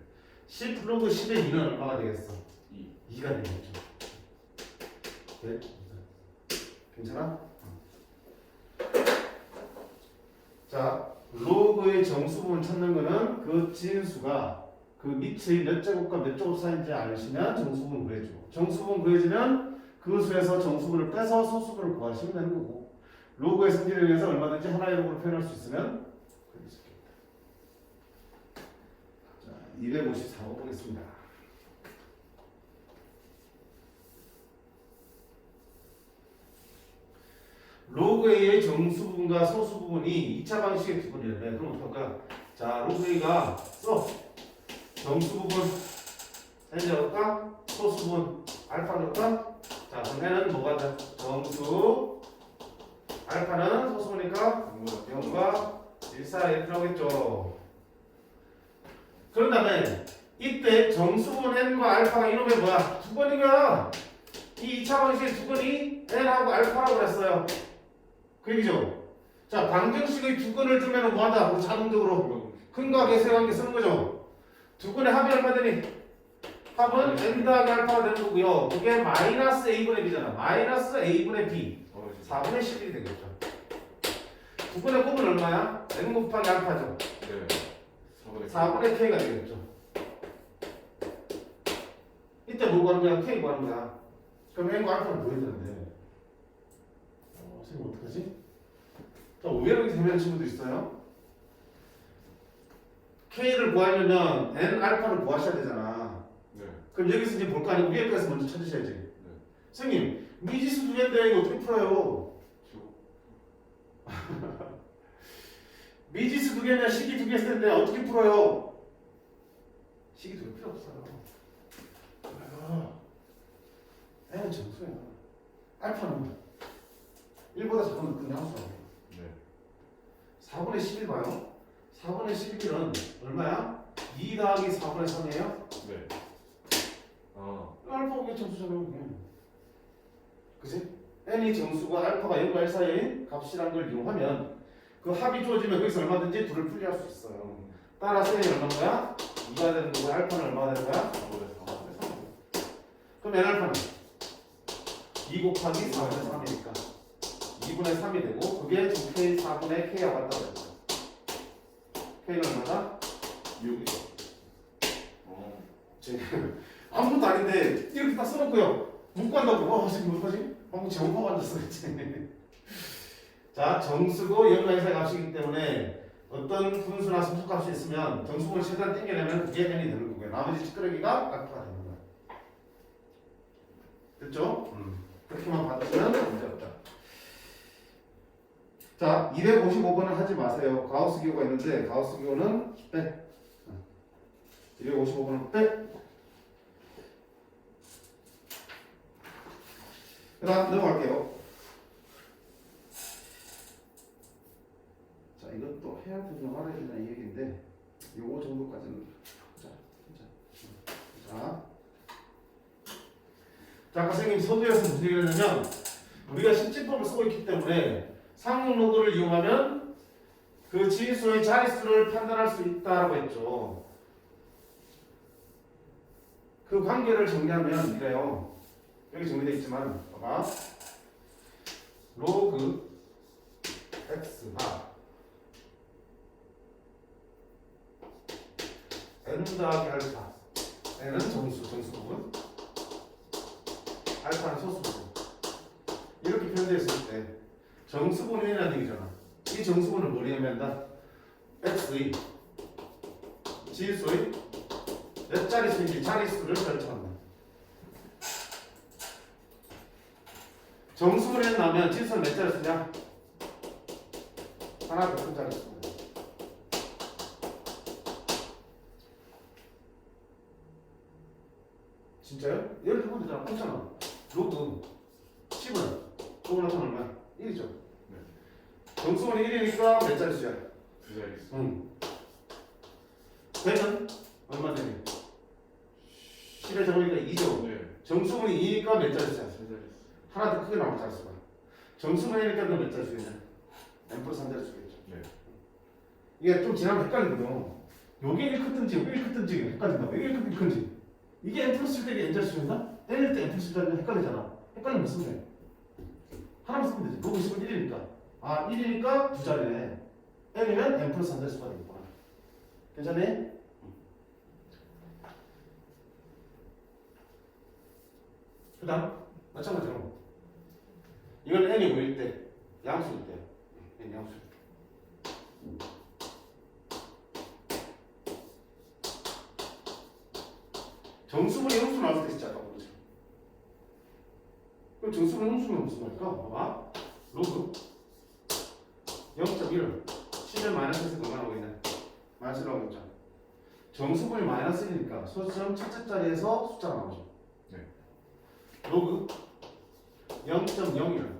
10 로그 10의 2는 얼마가 되겠어?
2.
2가 되겠죠. 네? 괜찮아? 자, 로그의 정수분을 찾는 거는 그 진수가 그 밑의 몇 제곱과 몇 제곱 사이인지 아시면 정수분 구해주고 정수분 구해주면 그 수에서 정수분을 빼서 소수분을 구하시면 되는 거고 로그의 성질에 의해서 얼마든지 하나의 로그로 표현할 수 있으면 그렇게 적겠다. 자, 254호 보겠습니다. 로그 A의 정수 부분과 소수 부분이 2차 방식의 구분이래. 그럼 어떡할까? 자, 로그 A가 써. 정수 부분 N 적을까? 소수 부분 알파 적을까? 자, 그럼 N은 뭐가 돼? 정수 알파는 소수니까 0과 1 사이에 들어가겠죠. 그런 다음에 이때 정수 부분 N과 알파가 이놈의 뭐야? 두 번이야. 이 2차 방식의 두 번이 N하고 알파라고 그랬어요. 그 얘기죠. 자, 방정식의 두 근을 주면 뭐한다? 우리 자동적으로 근과 계수의 관계 쓰는 거죠. 두 근의 합이 얼마 되니? 합은 n 더하기 알파가 되는 거고요. 그게 마이너스 a분의 b잖아. 마이너스 a분의 b 4분의 11이 되겠죠. 두 근의 곱은 얼마야? n 곱하기 알파죠.
네.
4분의 k가 되겠죠. 이때 뭐 구하는 거야? k 구하는 거야. 그럼 n과 알파는 뭐 해야 되는데? 선생님 어떡하지? 자, 의외로 되는 친구도 있어요. K를 구하려면 N 알파를 구하셔야 되잖아.
네.
그럼 여기서 이제 볼 거 아니고 위에 거에서 먼저 찾으셔야지. 선생님, 미지수 두 개인데 이거 어떻게 풀어요? 개면 식이 두 개 있을 텐데 어떻게 풀어요? 식이 두 개 필요 없어요. N은 정수야. 알파는 1보다 작으면 그냥 함수라고.
네.
4분의 11 봐요. 4분의 11은 얼마야? 2 더하기 4분의 3이에요?
네. 아.
알파가 그게 정수잖아요. 그게. 그치? n이 정수고 알파가 0과 1 사이인 값이란 걸 이용하면 그 합이 주어지면 거기서 얼마든지 둘을 분리할 수 있어요. 따라서 n이 얼마인 거야? 2가 되는 거고 알파는 얼마가 되는 거야?
4분의 3.
그럼 n 알파는 2 곱하기 4분의 3이니까 2분의 3이 되고 그게 지금 k 4분의 k하고 같다고 했죠. k는 얼마다?
6이죠.
지금 아무것도 아닌데 이렇게 딱 써놓고요. 못 간다고. 지금 못하지? 방금 제목하고 앉았어. 자, 정수고 0과 1사의 값이기 때문에 어떤 분수나 함수값이 있으면 정수분을 최대한 땡겨내면 그게 n이 되는 거고요. 나머지 찌끄러기가 알파가 되는 거야. 됐죠? 그렇게만 받으면 문제 없다. 자, 255번은 하지 마세요. 가우스 기호가 있는데 가우스 기호는 빼. 255번은 빼. 그 다음 넘어갈게요. 자, 이것도 해야 되나 말아야 되나 이 얘기인데 요거 정도까지는 자, 아까 선생님 서두에서 무슨 얘기를 했냐면 우리가 실제법을 쓰고 있기 때문에 상용 로그를 이용하면 그 지수의 자릿수를 판단할 수 있다라고 했죠. 그 관계를 정리하면 이래요. 여기 정리되어 있지만 봐봐. 로그 x가 n 더하기 알파. n은 정수부분, 알파는 소수부분. 이렇게 표현되어 있을 때 정수분이라는 얘기잖아. 이 정수분을 뭐로 의미한다? x의 지수의 몇 자릿수인지 자릿수를 결정한다. 정수분에 나오면 지수는 몇 자릿수냐? 하나 더 큰 자릿수. 진짜요? 예를 들면 되잖아. 없잖아. 로그 10은 로그 나타나면 얼마야? 1이죠.
네.
정수분이 1이니까 몇 자릿수야?
두 자릿수.
응. 100은 얼마 되니? 10에 적으니까 2죠.
네.
정수분이 2니까 몇 자릿수야?
세 자릿수.
하나 더 크게 나오는 자릿수가. 정수분이니까 몇 자릿수겠냐? n 플러스 1 자릿수겠죠.
네.
이게 좀 지나면 헷갈리거든요. 요게 1 크든지 요게 1 크든지 헷갈린다. 이게 1 크든지 1 큰지. 이게 n 플러스 1 때 이게 n 자릿수였나? n일 때 n 플러스 1 자릿수 헷갈리잖아. 헷갈리면 못 쓰면 돼. 하나만 쓰면 되지. 로그 10은 1이니까. 아 1이니까 두 자리네. n이면 n 플러스 1 자릿수가 되겠구나. 괜찮니? 그 다음 마찬가지로 이건 n이 뭐일 때? 양수일 때. n 양수. 정수분이 음수 나올 때 진짜 아까 그러죠. 그럼 정수분 음수는 무슨 말일까? 봐봐. 로그 0.1을 10에 마이너스에서 얼마 나오고 있냐? 마이너스 나오고 있죠. 정수분이 마이너스 1이니까 소수점 첫째 자리에서 숫자가 나오죠.
네.
로그 0.01은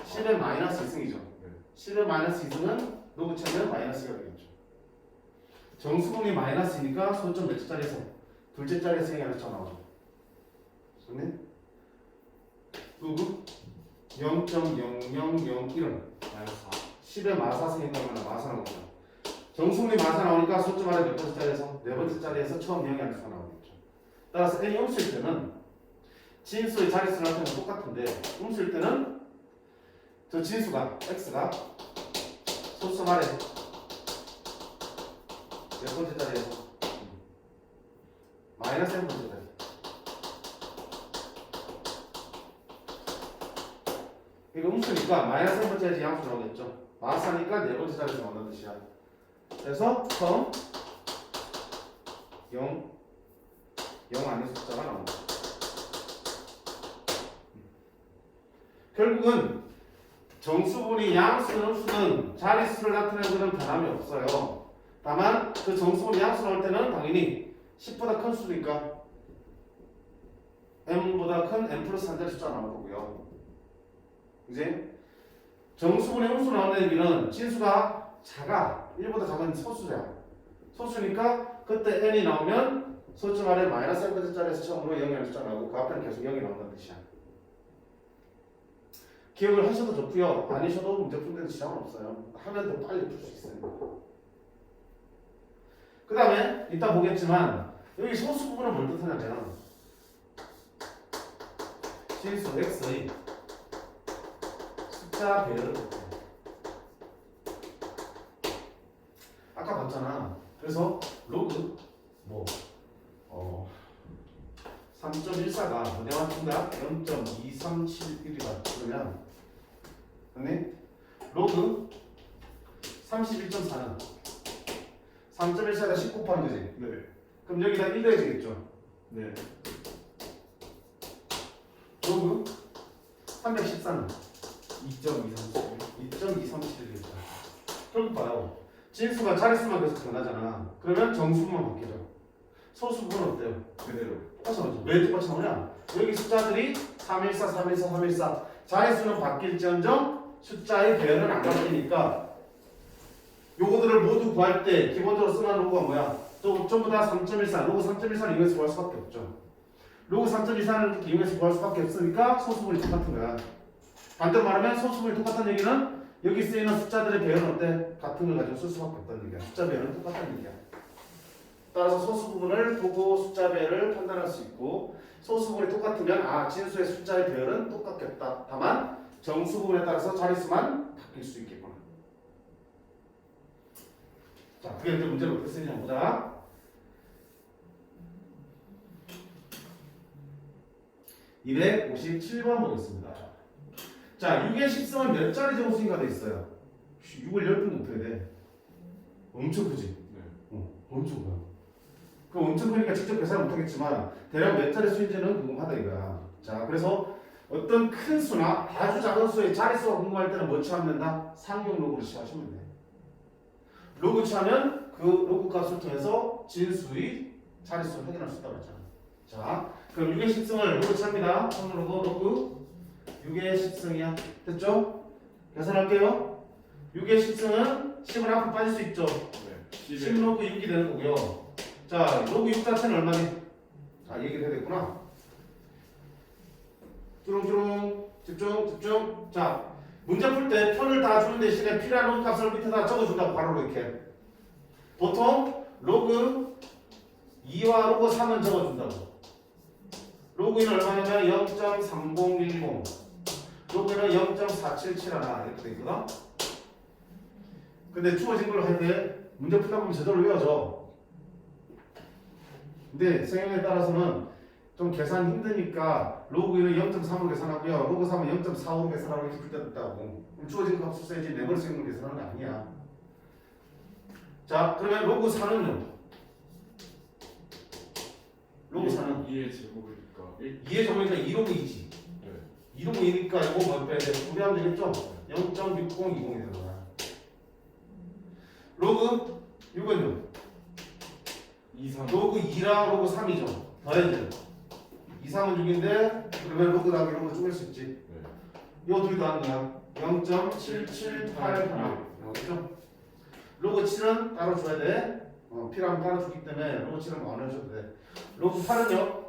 10의 마이너스 2승이죠.
네.
10의 마이너스 2승은 로그 치면 마이너스가 되겠죠. 정수분이 마이너스이니까 소수점 몇째 자리에서 둘째 자리에서 행하는 숫자가 나오죠. 좋네? 로그 0.0001은
마이너스 4.
10의 마사승이니까 얼마나 마사 나오죠. 정수분이 마사 나오니까 소수점 아래 몇 번째 자리에서 네 번째 자리에서 처음 0이 하는 수가 나오겠죠. 따라서 n이 음수일 때는 진수의 자릿수 나타내는 똑같은데 음수일 때는 저 진수가 x가 소수점 아래 몇 번째 자리에서 마이너스 n 번째 자리. 이거 음수니까 마이너스 n 번째 자리 양수 나오겠죠. 마사니까 네 번째 자리에서 나온다는 뜻이야. 그래서 처음 0 아닌 숫자가 나온다. 결국은 정수분이 양수든 음수든 자릿수를 나타내는 것은 변함이 없어요. 다만 그 정수분이 양수 나올 때는 당연히 10보다 큰 수니까 m보다 큰 m 플러스 1자리 숫자 나올 거고요. 이제 정수분의 음수 나오는 얘기는 진수가 작아. 1보다 작은 소수야. 소수니까 그때 n이 나오면 소점 아래 마이너스 m까지짜리에서 처음으로 0이라는 숫자 나오고 그 앞에는 계속 0이 나온다는 뜻이야. 기억을 하셔도 좋고요. 아니셔도 문제 푸는 데는 지장은 없어요. 하면 더 빨리 풀 수 있어요. 그 다음에 이따 보겠지만 여기 소수 부분은 뭘 뜻하냐면 진수 x의 숫자 배열을 뜻해요. 아까 봤잖아. 그래서 로그 3.14가 뭐냐 맞춘다? 0.2371이다. 그러면 근데 로그 31.4는 3.14에다 10 곱하는 거지.
네.
그럼 여기다 1 더해지겠죠.
네.
로그 314는
2.237.
2.237이겠죠. 결국 봐요. 진수가 자릿수만 계속 변하잖아. 그러면 정수만 바뀌죠. 소수분은 어때요?
그대로.
똑같이 나오죠. 왜 똑같이 나오냐? 여기 숫자들이 314, 314, 314 자릿수는 바뀔지언정 숫자의 배열은 안 바뀌니까 요거들을 모두 구할 때 기본적으로 쓰는 로그가 뭐야? 또 전부 다 3.14, 로그 3.14를 이용해서 구할 수밖에 없죠. 로그 3.24를 이용해서 구할 수밖에 없으니까 소수분이 똑같은 거야. 반대로 말하면 소수분이 똑같다는 얘기는 여기 쓰이는 숫자들의 배열은 어때? 같은 걸 가지고 쓸 수밖에 없다는 얘기야. 숫자 배열은 똑같다는 얘기야. 따라서 소수 부분을 보고 숫자 배열을 판단할 수 있고 소수 부분이 똑같으면 진수의 숫자의 배열은 똑같겠다. 다만 정수 부분에 따라서 자릿수만 바뀔 수 있겠구나. 자, 그게 이제 문제를 어떻게 쓰느냐 보자. (257번) 보겠습니다. 자, 6의 10승은 몇 자리 정수인가 돼 있어요? 6을 10분 곱해야 돼. 엄청 크지?
네.
엄청 커요. 그 엄청 크니까 직접 계산을 못하겠지만 대략 몇 자리 수인지는 궁금하다 이거야. 자, 그래서 어떤 큰 수나 아주 작은 수의 자릿수가 궁금할 때는 뭐 취하면 된다? 상용 로그를 취하시면 돼. 로그 취하면 그 로그 값을 통해서 진수의 자릿수를 확인할 수 있다고 했잖아. 자, 그럼 6의 10승을 로그 취합니다. 로그 6의 10승이야. 됐죠? 계산할게요. 6의 10승은 10은 앞으로 빠질 수 있죠.
네.
10 로그 6이 되는 거고요. 자, 로그 6 자체는 얼마니? 얘기를 해야 되겠구나. 주렁주렁 집중. 자, 문제 풀 때 편을 다 주는 대신에 필요한 로그 값을 밑에다 적어준다고 바로 이렇게. 보통 로그 2와 로그 3은 적어준다고. 로그 2는 얼마냐면 0.3010, 로그는 0.477 이렇게 돼 있거든. 근데 주어진 걸로 할 때 문제 풀다 보면 제대로 외워져. 근데 성향에 따라서는 좀 계산 힘드니까 로그 1은 0.3으로 계산하고요. 로그 3은 0.45로 계산하고 이렇게 풀 때도 있다고. 주어진 값을 써야지 내 머릿속에 있는 걸 계산하는 거 아니야. 자, 그러면 로그 4는요? 로그 4는
2의 제곱이니까 1.
2의 제곱이니까 2로그 2지.
네.
2로그 2니까 이거 뭐 빼야 돼? 분배하면 되겠죠? 0.6020이 되는 거야. 로그 6은요?
2, 3.
로그 2랑 로그 3이죠. 더해야죠. 2, 3은 6인데 그러면 로그 더하기 로그 쪼갤 수 있지.
네.
요 둘이 더하는 거야. 0.7781. 그렇죠? 로그 7은 따로 줘야 돼. P랑 따로 주기 때문에 로그 7은 안 해줘도 돼. 로그 8은요?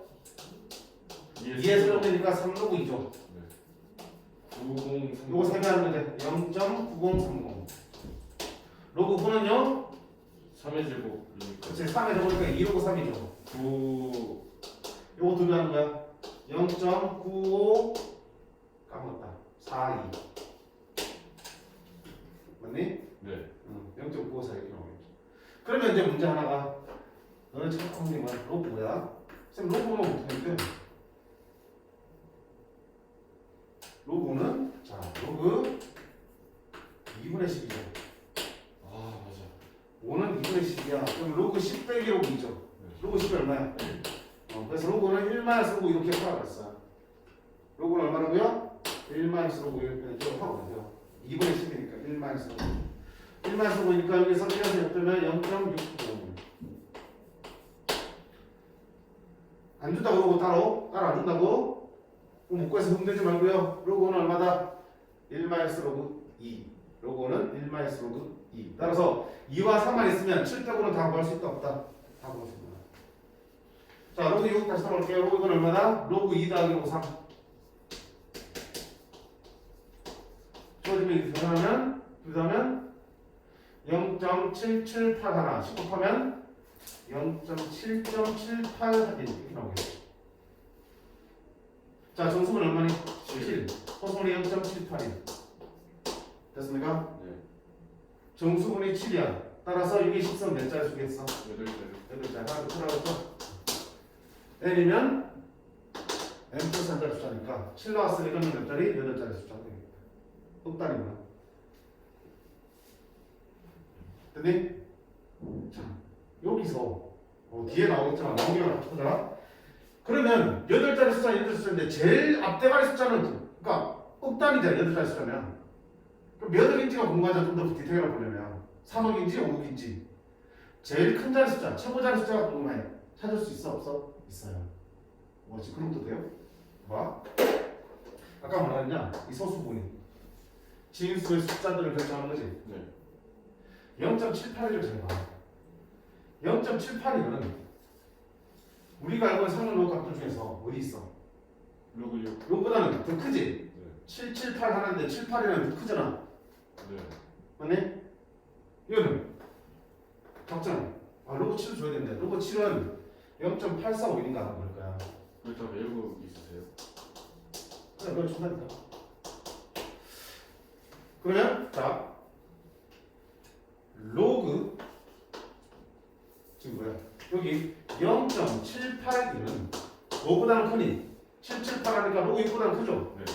2에서 적으니까 3로그 2죠.
네. 9030.
요거 세배하는 건데 0.9030. 로그 9는요?
3의 제곱이니까
그치, 3에 적으니까 2로그 3이죠.
9.
요거 두 배 하는 거야. 0.95 까먹었다. 42. 맞니?
네.
0.95 이렇게 나오겠죠. 그러면 이제 문제 하나가 너는 잠깐만 로그 뭐야? 쌤 로그는 어떻게 돼? 로그는 자 로그 2분의 10이죠.
아 맞아.
5는 2분의 10이야. 그럼 로그 10 빼기 로그 2죠. 로그 10이 얼마야? 그래서 로그는 1 마이너스 로그 이렇게 하라 그랬어. 로그는 얼마라고요? 1 마이너스 로그 이렇게 하고 돼요. 2분의 10이니까 1-5. 1-5니까 여기서 1에서 6 빼면 0.6. 안 준다고 그러고 따로 안 준다고? 그럼 묶어서 흠들지 말고요. 로그는 얼마다? 1-로그 2. 로그는 1-로그 2. 따라서 2와 3만 있으면 700으로 다 구할 수 있다 없다? 다 구할 수 있다. 자, 로그 6 다시 써볼게요. 로그는 얼마다? 로그 2 더하기 로그 3. 주어지면 이렇게 계산하면 0.778 하나 10 곱하면 0.778 이렇게 나오겠죠. 자, 정수는 얼마니? 7. 소수분이 0.781. 됐습니까?
네.
정수분이 7이야. 따라서 이게 10선 몇 자리 수겠어?
8자리.
8자리. 하나 풀어봤죠? n이면 n 플러스 한 자리 숫자니까 7 나왔으니까 몇 자리? 8자리 숫자가 되겠다. 흑단이구나. 됐니? 자, 여기서 뒤에 나오겠지만 나오기만 하자. 그러면 8자리 숫자 8숫자인데 제일 앞대가리 숫자는 그러니까 흑단이잖아. 8자리 숫자면 그럼 몇 억인지가 궁금하자. 좀 더 디테일하게 보려면 3억인지 5억인지 제일 큰 자리 숫자 최고 자리 숫자가 궁금해. 찾을 수 있어 없어? 있어요. 뭐지? 그럼도 돼요? 봐. 아까 뭐라 했냐? 이 소수분이 진수의 숫자들을 결정하는 거지.
네.
0.78을 잘 봐. 0.78이면 우리가 알고 있는 상용로그 값들 중에서 어디 있어?
로그 6.
이거보다는 더 크지?
네.
778 하나인데 78이면 더 크잖아.
네.
맞네? 이거는 작잖아. 아, 로그 7을 줘야 되는데 로그 7은 0.845인가 하는 걸 거야.
일단 외우고 있으세요?
그래, 그걸 준다니까. 그러면 자 로그 지금 뭐야? 여기 0.782는 5보다는 크니 778 하니까 로그 6보다는 크죠?
네.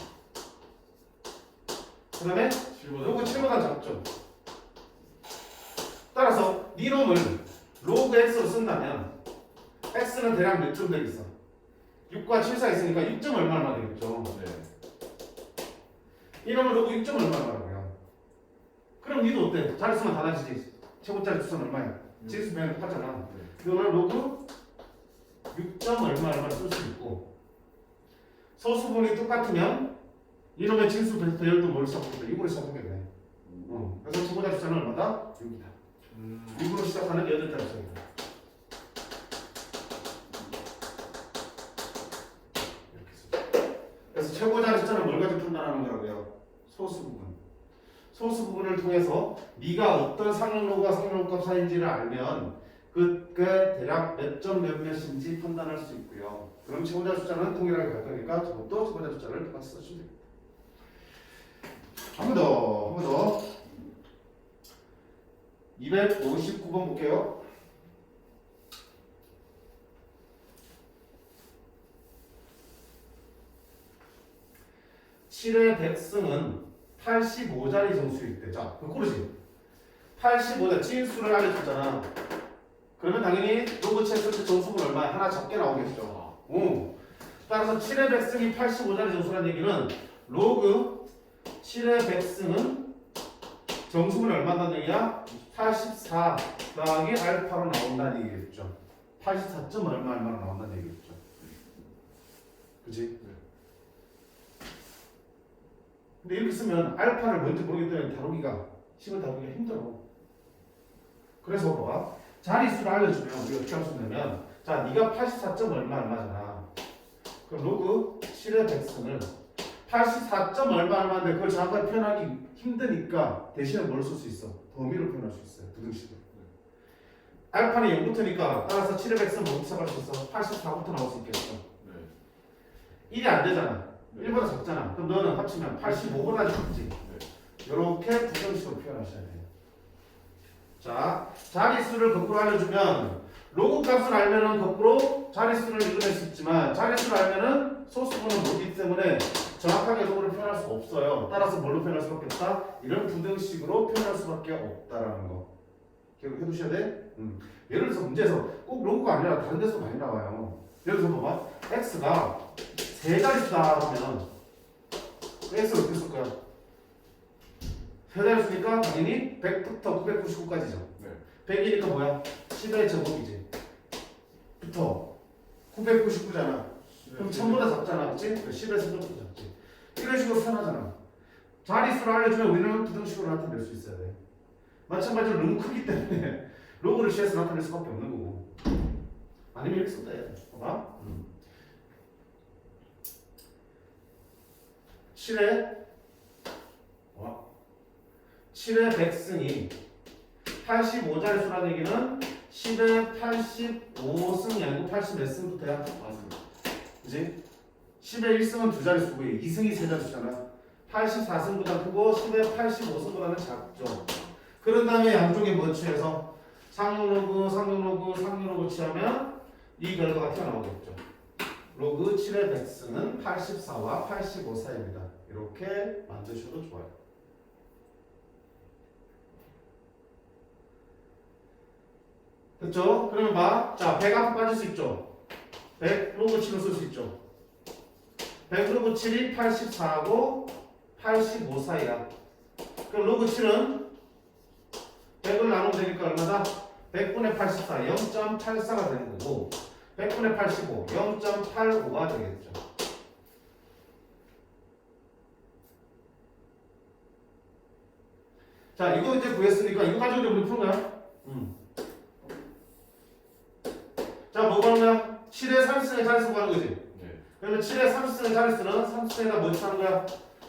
그 다음에
7보다.
로그 7보다 작죠? 따라서 네 놈을 로그 x로 쓴다면 x는 대략 몇 점 되겠어? 6과 7 사이 있으니까 6점 얼마나 되겠죠?
네.
이놈은 로그 6점 얼마나 말하고요? 그럼 니도 어때? 자릿수만 달라지지. 최고짜리 수는 얼마야? 진수 배는 똑같잖아.
네.
이거는 로그 6점 얼마 쓸 수 있고 소수분이 똑같으면 이놈의 진수 배열도 뭘 시작하겠다? 6으로 시작하게 돼. 그래서 최고짜리 숫자는 얼마다? 6이다. 6으로 시작하는 8자리 숫자이다. 이렇게 쓰죠. 그래서 최고짜리 숫자는 뭘 가지고 판단하는 거라고요? 소수 부분. 소수 부분을 통해서 네가 어떤 상용로가 상용값 사이인지를 알면 그게 대략 몇 점 몇몇인지 판단할 수 있고요. 그럼 최고자 숫자는 동일하게 갈 거니까 저것도 최고자 숫자를 똑같이 써주면 됩니다. 한 번 더. 259번 볼게요. 7의 백승은 85자리 정수일 때. 자, 그거 고르지. 85자 진수를 알려줬잖아. 그러면 당연히 로그 쳤을 때 정수는 얼마야? 하나 적게 나오겠죠. 따라서 7의 백승이 85자리 정수라는 얘기는 로그 7의 백승은 정수는 얼마다는 얘기야? 84 더하기 알파로 나온다는 얘기겠죠. 84점 얼마나 나온다는 얘기겠죠. 그치? 근데 이렇게 쓰면 알파를 먼저 모르기 때문에 다루기가 식을 다루기가 힘들어. 그래서 봐. 자릿수를 알려주면 우리가 어떻게 할 수 있냐면 자 네가 84점 얼마잖아. 그럼 로그 7의 백승을 84점 얼마인데 그걸 정확하게 표현하기 힘드니까 대신에 뭘 쓸 수 있어? 범위로 표현할 수 있어요. 부등식으로. 알파는 0부터니까 따라서 7의 백승 뭐부터 시작할 수 있어? 84부터 나올 수 있겠어.
네.
1이 안 되잖아.
네.
1보다 작잖아. 그럼 너는 합치면 85보다 작지.
네.
이렇게 부등식으로 표현하셔야 돼요. 자, 자릿수를 거꾸로 알려주면 로그 값을 알면은 거꾸로 자릿수를 읽어낼 수 있지만 자릿수를 알면은 소수분은 모르기 때문에 정확하게 로그를 표현할 수 없어요. 따라서 뭘로 표현할 수밖에 없다? 이런 부등식으로 표현할 수밖에 없다라는 거 기억해 두셔야 돼. 예를 들어서 문제에서 꼭 로그가 아니라 다른 데서 많이 나와요. 예를 들어서 봐봐. x가 세 자릿수다 하면 x를 어떻게 쓸 거야? 세자리수니까 당연히 100부터 999까지죠.
네.
100이니까 뭐야? 10의 제곱이지. 부터 999잖아. 그럼 1000보다 작잖아, 그치? 10에서 10보다 작지. 이런 식으로 표현하잖아. 자릿수를 알려주면 우리는 부등식으로 나타낼 수 있어야 돼. 마찬가지로 너무 크기 때문에 로그를 취해서 나타낼 수밖에 없는 거고. 아니면 이렇게 써도 돼. 봐봐. 7의 100승이 85자릿수라는 얘기는 10의 85승이 아니고 80몇 승부터야.
맞습니다.
그지? 10의 1승은 두 자릿수고 2승이 세 자릿수잖아. 84승보다 크고 10의 85승보다는 작죠. 그런 다음에 양쪽에 뭐 취해서 상용로그, 상용로그, 상용로그 취하면 이 결과가 튀어나오겠죠. 로그 7의 100승은 84와 85 사이입니다. 이렇게 만드셔도 좋아요. 됐죠? 그러면 봐. 자, 100 앞에 빠질 수 있죠? 100 로그 7을 쓸 수 있죠? 100 로그 7이 84하고 85 사이야. 그럼 로그 7은 100을 나누면 되니까 얼마다? 100분의 84, 0.84가 되는 거고 100분의 85, 0.85가 되겠죠. 자, 이거 이제 구했으니까 이거 가지고 이제 우리 푸는 거야. 자, 뭐 구하는 거야? 7의 30승의 자릿수 구하는 거지.
네.
그러면 7의 30승의 자릿수는 30승에다 뭐 하는 거야?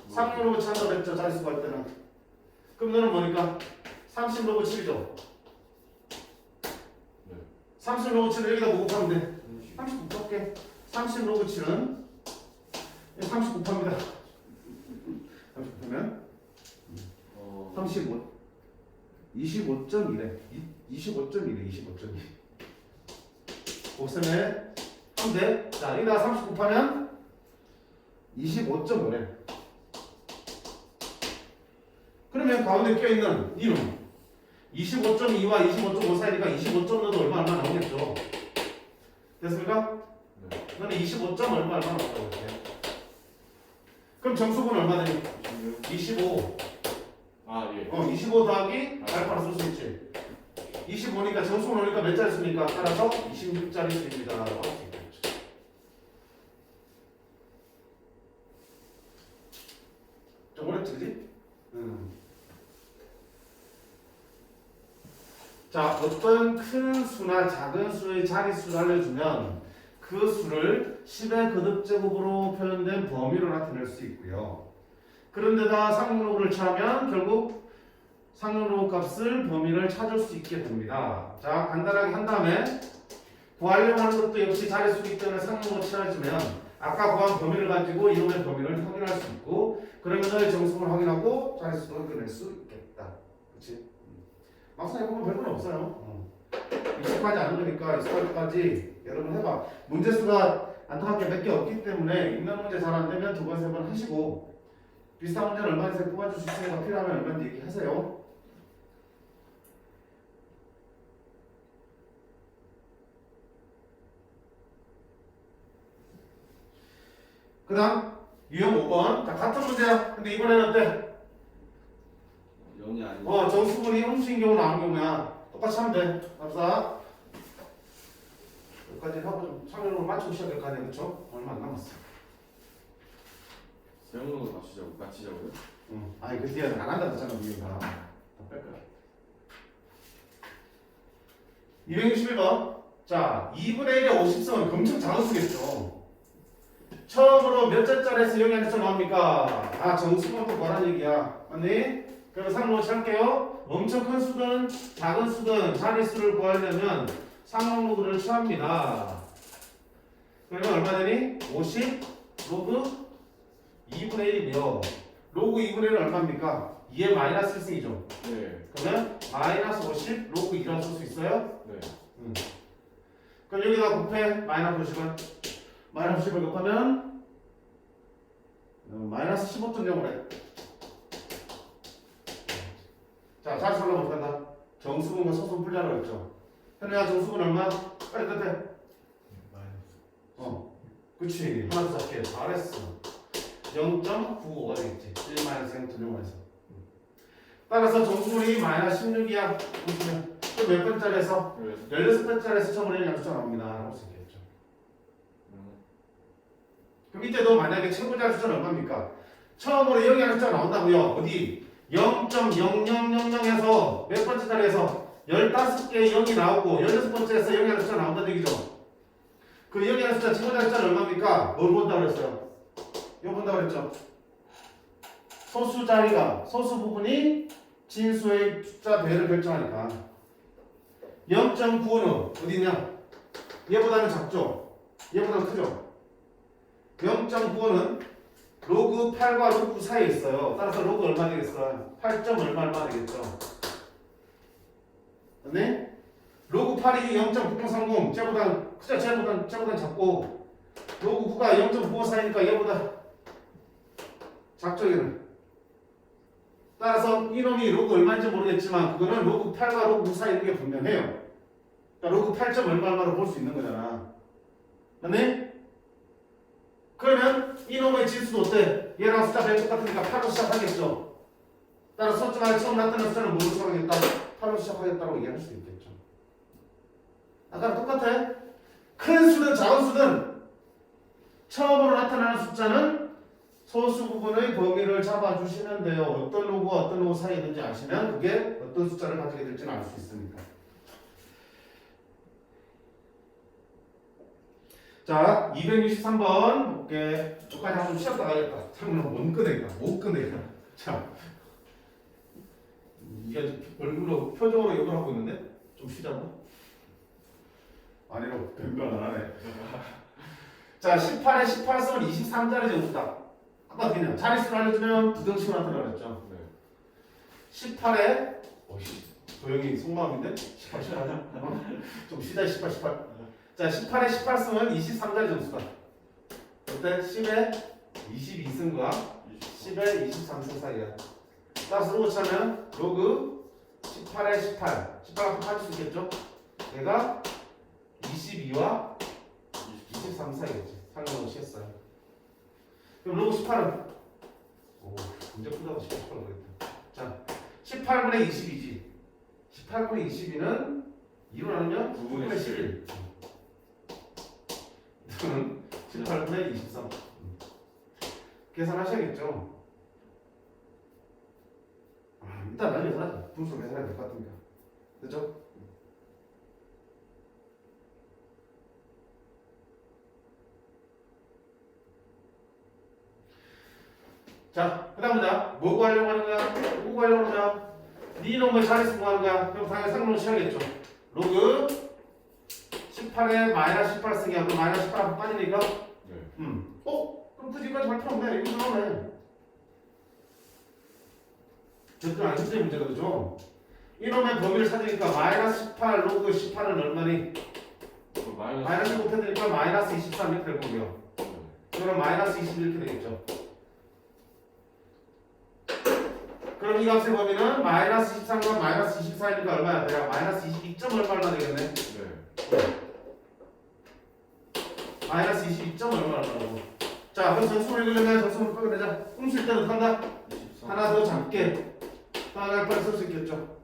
3로그 찬다고 했죠, 자릿수 구할 때는. 그럼 너는 뭐니까? 30로그 7이죠.
네.
30로그 7을 여기다 뭐 곱하면 돼? 30 곱할게. 30로그 7은 30 곱합니다. 30 곱하면 35 25.1에 25.1에 25.2 곱셈에 3대. 자, 여기다가 30 곱하면 25.5래. 그러면 가운데 껴있는 이놈 25.2와 25.5 사이니까 25.5도 얼마 나오겠죠. 됐습니까?
네.
너는 25점 얼마 나왔다고 할게. 그럼 정수분 얼마 되니? 25.
아, 예.
25 더하기 알파로 쓸 수 있지. 25니까 정수분 오니까 몇 자리 수니까 따라서 26자리 수입니다. 라고 할 수 있겠죠. 좀 어렵지, 그지? 자, 어떤 큰 수나 작은 수의 자릿수를 알려주면 그 수를 10의 거듭제곱으로 표현된 범위로 나타낼 수 있고요. 그런데다 상용로그를 취하면 결국 상용로그 값을 범위를 찾을 수 있게 됩니다. 자, 간단하게 한 다음에 구하려고 하는 것도 역시 자릿수이기 때문에 상용로그 취하지만 아까 구한 범위를 가지고 이놈의 범위를 확인할 수 있고 그러면 너의 정수를 확인하고 자릿수를 꺼낼 수 있겠다. 그렇지? 막상 해보면 별건 없어요. 익숙하지 않은 거니까 익숙할 때까지 여러분 해봐. 문제수가 안타깝게 몇 개 없기 때문에 읽는 문제 잘 안 되면 두 번, 세 번 하시고 비슷한 문제는 얼마든지 뽑아줄 수 있으니까 필요하면 얼마든지 얘기하세요. 그 다음 유형 5번. 자, 같은 문제야. 근데 이번에는 어때?
0이 아니고.
정수분이 훔친 경우 나온 경우야. 똑같이 하면 돼. 갑시다. 여기까지 하고 좀 상용으로 맞추고 시작할 거 아니야, 그쵸? 얼마 안 남았어.
세영로도 맞추자고요?
아니 그 뒤에는 안 한다 했잖아, 우리가. 다뺄 거야. 261번. 자, 2분의 1의 50승은 엄청 작은 수겠죠. 처음으로 몇 자짜리에서 여기 안에서 나옵니까? 아, 정수분부터 뭐라는 얘기야. 맞니? 그럼 상용으로 할게요. 엄청 큰 수든 작은 수든 자릿수를 구하려면 상용로그를 취합니다. 그러면 얼마 되니? 50 로그 2분의 1이며 로그 2분의 1은 얼마입니까? 2의 마이너스 1승이죠.
네.
그러면 마이너스 50 로그 2라고 쓸 수 있어요?
네.
그럼 여기다 곱해 마이너스 50을 마이너스 10을 곱하면 마이너스 15.0을 해. 자, 잘 설명 못한다. 정수분과 소수분 풀자라고 했죠. 현우야, 정수분 얼마? 빨리 답해. 그치. 하나 더 잡게. 잘했어. 0.95가 되겠지. 1 0.0에서. 따라서 정수물이 마이너스 16이야. 보시면 몇 번짜리에서? 16번짜리에서 처음으로 양수자 나옵니다. 라고 수 있겠죠. 그럼 이때도 만약에 최고자 숫자는 얼마입니까? 처음으로 여기 하는 숫자가 나온다고요. 어디? 0.0000에서 몇 번째 자리에서 15개의 0이 나오고 16번째에서 여기 하는 숫자 나온다는 얘기죠. 그 여기 하는 숫자 최고자 숫자는 얼마입니까? 뭘 본다고 그랬어요? 이거 본다고 그랬죠. 소수 자리가 소수 부분이 진수의 숫자 배를 결정하니까 0.95는 어디냐? 얘보다는 작죠? 얘보다는 크죠? 0.95는 로그 8과 로그 9 사이에 있어요. 따라서 로그 얼마 되겠어요? 8점 얼마 되겠죠? 네? 로그 8이 0.9030 쟤보단 크죠? 쟤보단 작고 로그 9가 0.95 사이니까 얘보다 작죠 얘는. 따라서 이놈이 로그 얼마인지 모르겠지만 그거는 로그 8과 로그 9 사이에 있는 게 분명해요. 그러니까 로그 8점 얼마로 볼 수 있는 거잖아. 맞네? 그러면 이놈의 진수도 어때? 얘랑 숫자 배는 똑같으니까 8로 시작하겠죠. 따라서 숫자가 처음 나타난 숫자는 뭐로 시작하겠다? 8로 시작하겠다고 얘기할 수 있겠죠. 아까랑 똑같아. 큰 수든 작은 수든 처음으로 나타나는 숫자는 소수 부분의 범위를 잡아주시면 돼요. 어떤 로그와 어떤 로그 사이에 있는지 아시면 그게 어떤 숫자를 가지게 될지는 알 수 있으니까. 자, 263번 볼게. 여기까지 한번 쉬었다 가야겠다. 참고로 못 끝내겠다. 못 끝내겠다. 자, 이게 얼굴로 표정으로 욕을 하고 있는데 좀 쉬자고. 아니라고 변변 안 하네. 자, 18에 18 쓰면 23짜리 정수다. 아까 그냥 자릿수를 알려주면 부등식으로 나타나라 그랬죠. 18에 조용히 속마음인데 18 하자. 좀 쉬자 18. 자, 18에 18 쓰면 23짜리 점수다. 그때 10에 22 쓴 거야. 10에 23 쓴 사이야. 따라서 로그 차면 로그 18에 18. 18하고 빠질 수 있겠죠? 얘가 22와 23 사이겠지. 상관없이 쉬었어요. 그럼 로그 18은 문제 풀다가 18 그랬다. 자, 18분의 22지. 18분의 22는 2로 나누면 9분의 11. 이거는 18분의 23. 계산하셔야겠죠. 일단 나중에 계산하자. 분수 계산해야 될 것 같으니까. 됐죠? 자, 그 다음 보자. 뭐 구하려고 하는 거야? 뭐 구하려고 하는 거야? 네 놈의 자릿수 구하는 거야. 그럼 당연히 상관없이 해야겠죠. 로그 18에 마이너스 18 쓰기 하고 마이너스 18 하고 빠지니까 그럼 그 집까지 갈 필요 없네. 이거 나오네. 절대 안 숙제 문제가 그죠? 이놈의 범위를 찾으니까 마이너스 18 로그 18은 얼마니? 마이너스 곱해드니까 마이너스 23 이렇게 될 거고요. 그럼 마이너스 20 이렇게 되겠죠. 그럼 이 값의 범위는 마이너스 13과 마이너스 24이니까 얼마야? 내가 마이너스 22점 얼마 되겠네? 마이너스 22점 얼마라고? 자, 그럼 정수를 읽으려면 정수를 꺼내자. 음수일 때는 한다. 하나 더 작게 따라갈 뻔 쓸 수 있겠죠.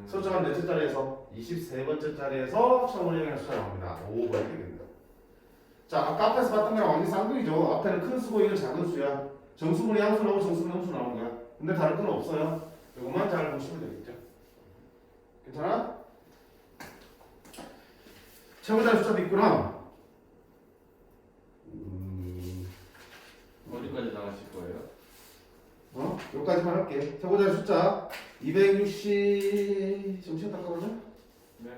숫자가 몇째 자리에서? 23번째 자리에서 처음으로 얘기할 숫자 나옵니다. 5번 되겠네요. 자, 아까 앞에서 봤던 거랑 완전 쌍둥이죠. 앞에는 큰 수고 이건 작은 수야. 정수분이 함수 나오고 정수분이 함수 나오는 거야. 근데 다를 건 없어요. 이것만 잘 보시면 되겠죠. 괜찮아? 최고자 숫자도 있구나.
어디까지 나가실 거예요?
여기까지만 할게. 최고자 숫자 260. 좀 쉬었다 가보자.
네.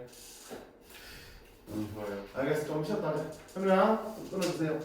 좋아요.
알겠어. 좀 쉬었다 하자. 현우야, 끊어주세요.